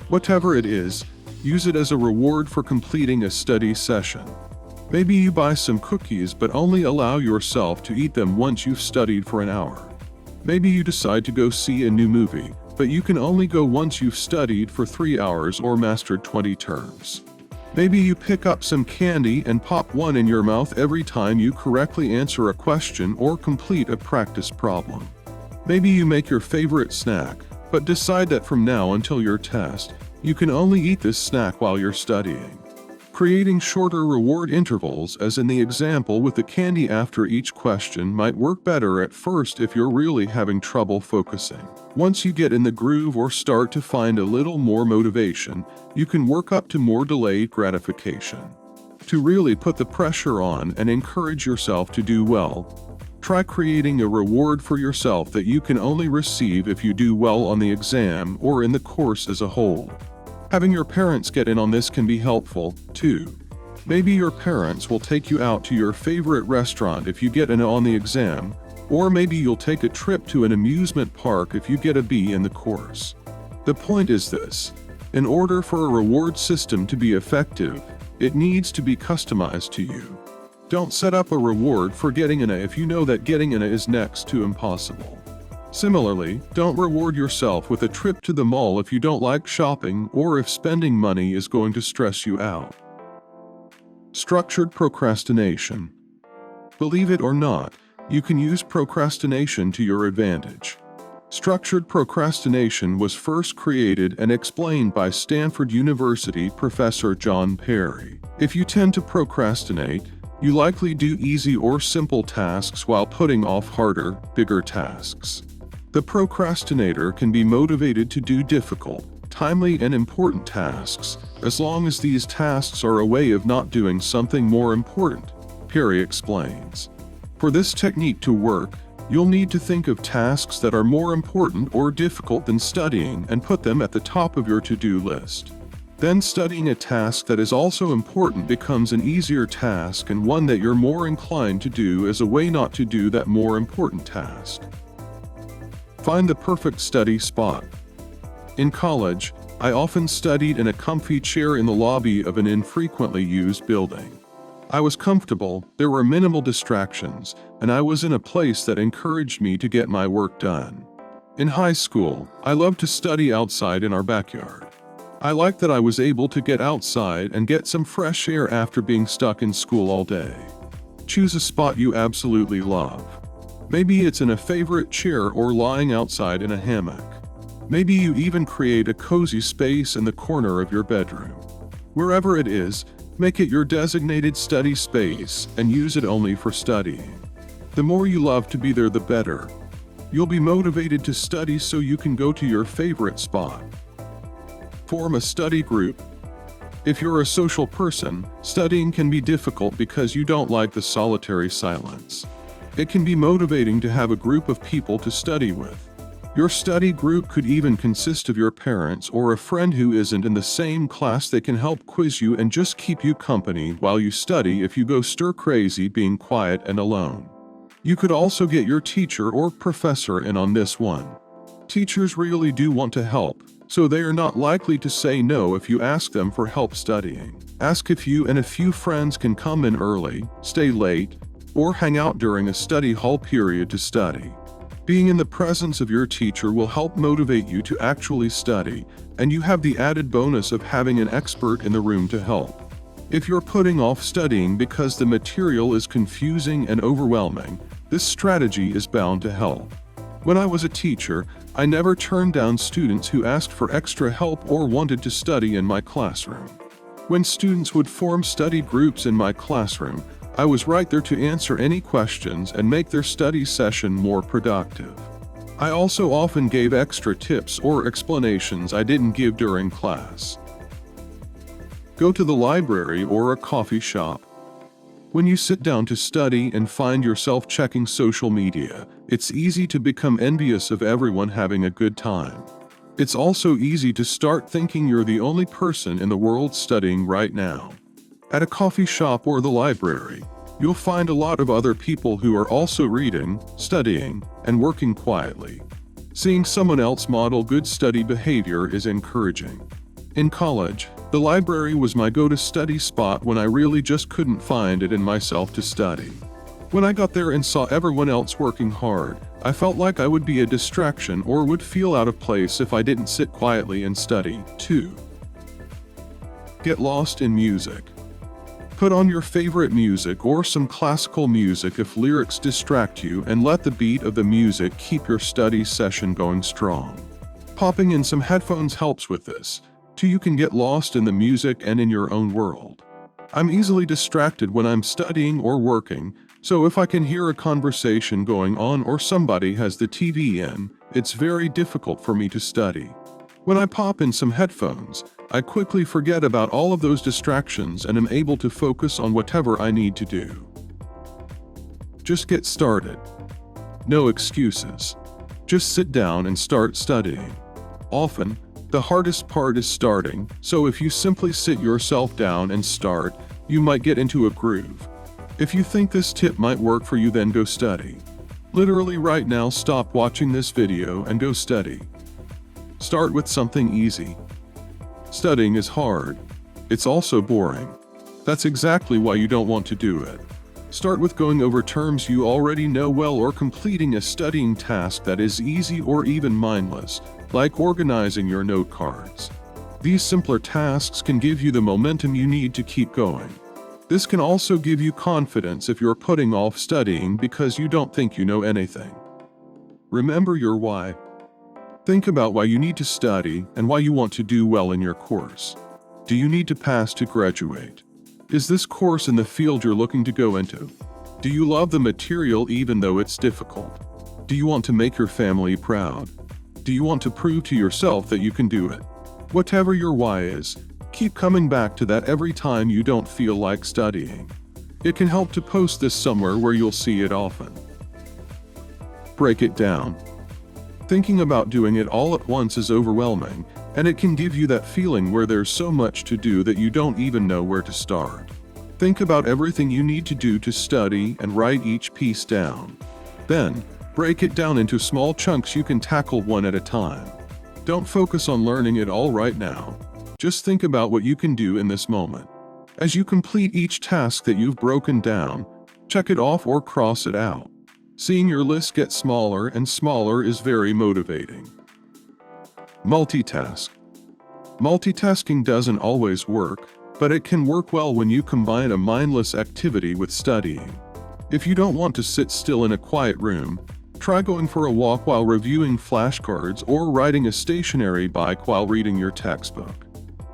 Whatever it is, use it as a reward for completing a study session. Maybe you buy some cookies but only allow yourself to eat them once you've studied for an hour. Maybe you decide to go see a new movie, but you can only go once you've studied for 3 hours or mastered 20 terms. Maybe you pick up some candy and pop one in your mouth every time you correctly answer a question or complete a practice problem. Maybe you make your favorite snack, but decide that from now until your test, you can only eat this snack while you're studying. Creating shorter reward intervals, as in the example with the candy after each question, might work better at first if you're really having trouble focusing. Once you get in the groove or start to find a little more motivation, you can work up to more delayed gratification. To really put the pressure on and encourage yourself to do well, try creating a reward for yourself that you can only receive if you do well on the exam or in the course as a whole. Having your parents get in on this can be helpful, too. Maybe your parents will take you out to your favorite restaurant if you get an A on the exam, or maybe you'll take a trip to an amusement park if you get a B in the course. The point is this: in order for a reward system to be effective, it needs to be customized to you. Don't set up a reward for getting an A if you know that getting an A is next to impossible. Similarly, don't reward yourself with a trip to the mall if you don't like shopping or if spending money is going to stress you out. Structured procrastination. Believe it or not, you can use procrastination to your advantage. Structured procrastination was first created and explained by Stanford University professor John Perry. If you tend to procrastinate, you likely do easy or simple tasks while putting off harder, bigger tasks. The procrastinator can be motivated to do difficult, timely, and important tasks, as long as these tasks are a way of not doing something more important, Perry explains. For this technique to work, you'll need to think of tasks that are more important or difficult than studying and put them at the top of your to-do list. Then studying a task that is also important becomes an easier task and one that you're more inclined to do as a way not to do that more important task. Find the perfect study spot. In college, I often studied in a comfy chair in the lobby of an infrequently used building. I was comfortable, there were minimal distractions, and I was in a place that encouraged me to get my work done. In high school, I loved to study outside in our backyard. I liked that I was able to get outside and get some fresh air after being stuck in school all day. Choose a spot you absolutely love. Maybe it's in a favorite chair or lying outside in a hammock. Maybe you even create a cozy space in the corner of your bedroom. Wherever it is, make it your designated study space and use it only for studying. The more you love to be there, the better. You'll be motivated to study so you can go to your favorite spot. Form a study group. If you're a social person, studying can be difficult because you don't like the solitary silence. It can be motivating to have a group of people to study with. Your study group could even consist of your parents or a friend who isn't in the same class. They can help quiz you and just keep you company while you study if you go stir crazy being quiet and alone. You could also get your teacher or professor in on this one. Teachers really do want to help, so they are not likely to say no if you ask them for help studying. Ask if you and a few friends can come in early, stay late, or hang out during a study hall period to study. Being in the presence of your teacher will help motivate you to actually study, and you have the added bonus of having an expert in the room to help. If you're putting off studying because the material is confusing and overwhelming, this strategy is bound to help. When I was a teacher, I never turned down students who asked for extra help or wanted to study in my classroom. When students would form study groups in my classroom, I was right there to answer any questions and make their study session more productive. I also often gave extra tips or explanations I didn't give during class. Go to the library or a coffee shop. When you sit down to study and find yourself checking social media, it's easy to become envious of everyone having a good time. It's also easy to start thinking you're the only person in the world studying right now. At a coffee shop or the library, you'll find a lot of other people who are also reading, studying, and working quietly. Seeing someone else model good study behavior is encouraging. In college, the library was my go-to-study spot when I really just couldn't find it in myself to study. When I got there and saw everyone else working hard, I felt like I would be a distraction or would feel out of place if I didn't sit quietly and study. 2. Get lost in music. Put on your favorite music or some classical music if lyrics distract you, and let the beat of the music keep your study session going strong. Popping in some headphones helps with this, so you can get lost in the music and in your own world. I'm easily distracted when I'm studying or working, so if I can hear a conversation going on or somebody has the TV in, it's very difficult for me to study. When I pop in some headphones, I quickly forget about all of those distractions and am able to focus on whatever I need to do. Just get started. No excuses. Just sit down and start studying. Often, the hardest part is starting, so if you simply sit yourself down and start, you might get into a groove. If you think this tip might work for you, then go study. Literally right now, stop watching this video and go study. Start with something easy. Studying is hard. It's also boring. That's exactly why you don't want to do it. Start with going over terms you already know well or completing a studying task that is easy or even mindless, like organizing your note cards. These simpler tasks can give you the momentum you need to keep going. This can also give you confidence if you're putting off studying because you don't think you know anything. Remember your why. Think about why you need to study and why you want to do well in your course. Do you need to pass to graduate? Is this course in the field you're looking to go into? Do you love the material even though it's difficult? Do you want to make your family proud? Do you want to prove to yourself that you can do it? Whatever your why is, keep coming back to that every time you don't feel like studying. It can help to post this somewhere where you'll see it often. Break it down. Thinking about doing it all at once is overwhelming, and it can give you that feeling where there's so much to do that you don't even know where to start. Think about everything you need to do to study and write each piece down. Then, break it down into small chunks you can tackle one at a time. Don't focus on learning it all right now. Just think about what you can do in this moment. As you complete each task that you've broken down, check it off or cross it out. Seeing your list get smaller and smaller is very motivating. Multitask. Multitasking doesn't always work, but it can work well when you combine a mindless activity with studying. If you don't want to sit still in a quiet room, try going for a walk while reviewing flashcards or riding a stationary bike while reading your textbook.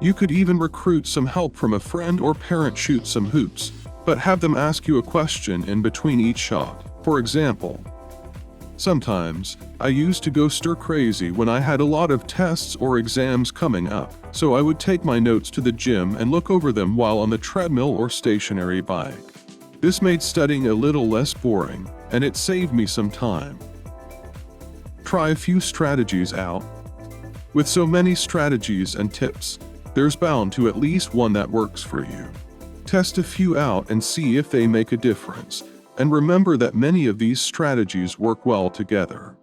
You could even recruit some help from a friend or parent, shoot some hoops, but have them ask you a question in between each shot. For example, sometimes I used to go stir crazy when I had a lot of tests or exams coming up, so I would take my notes to the gym and look over them while on the treadmill or stationary bike. This made studying a little less boring, and it saved me some time. Try a few strategies out. With so many strategies and tips, there's bound to at least one that works for you. Test a few out and see if they make a difference. And remember that many of these strategies work well together.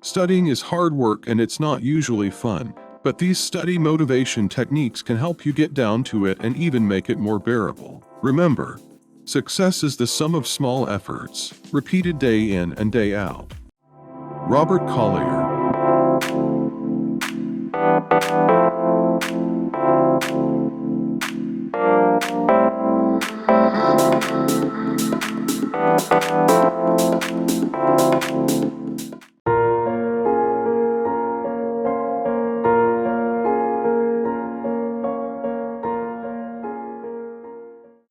Studying is hard work and it's not usually fun, but these study motivation techniques can help you get down to it and even make it more bearable. Remember, success is the sum of small efforts, repeated day in and day out. Robert Collier.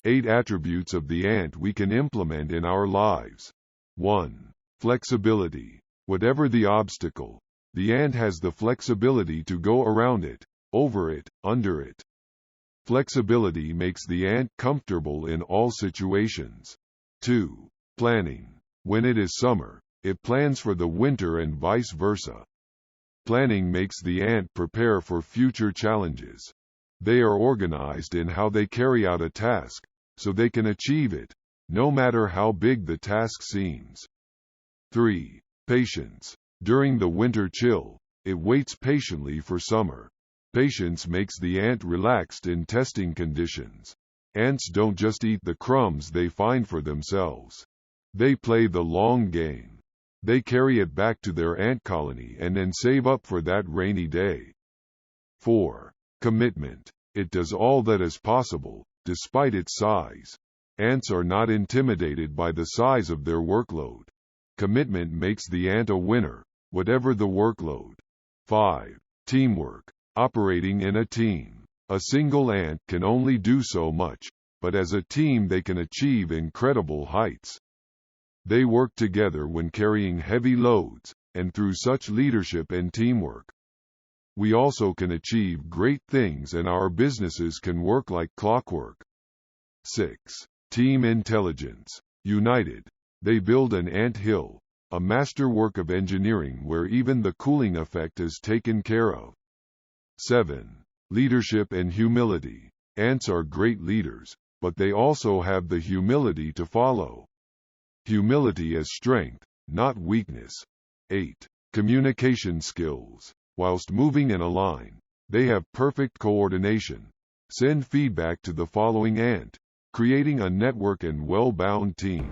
8 attributes of the ant we can implement in our lives. 1. Flexibility. Whatever the obstacle, the ant has the flexibility to go around it, over it, under it. Flexibility makes the ant comfortable in all situations. 2. Planning. When it is summer, it plans for the winter and vice versa. Planning makes the ant prepare for future challenges. They are organized in how they carry out a task, so they can achieve it, no matter how big the task seems. 3. Patience. During the winter chill, it waits patiently for summer. Patience makes the ant relaxed in testing conditions. Ants don't just eat the crumbs they find for themselves. They play the long game. They carry it back to their ant colony and then save up for that rainy day. 4. Commitment. It does all that is possible, despite its size. Ants are not intimidated by the size of their workload. Commitment makes the ant a winner, whatever the workload. 5. Teamwork. Operating in a team. A single ant can only do so much, but as a team they can achieve incredible heights. They work together when carrying heavy loads, and through such leadership and teamwork, we also can achieve great things and our businesses can work like clockwork. 6. Team intelligence. United, they build an ant hill, a masterwork of engineering where even the cooling effect is taken care of. 7. Leadership and humility. Ants are great leaders, but they also have the humility to follow. Humility as strength, not weakness. 8. Communication skills. Whilst moving in a line, they have perfect coordination. Send feedback to the following ant, creating a network and well-bound team.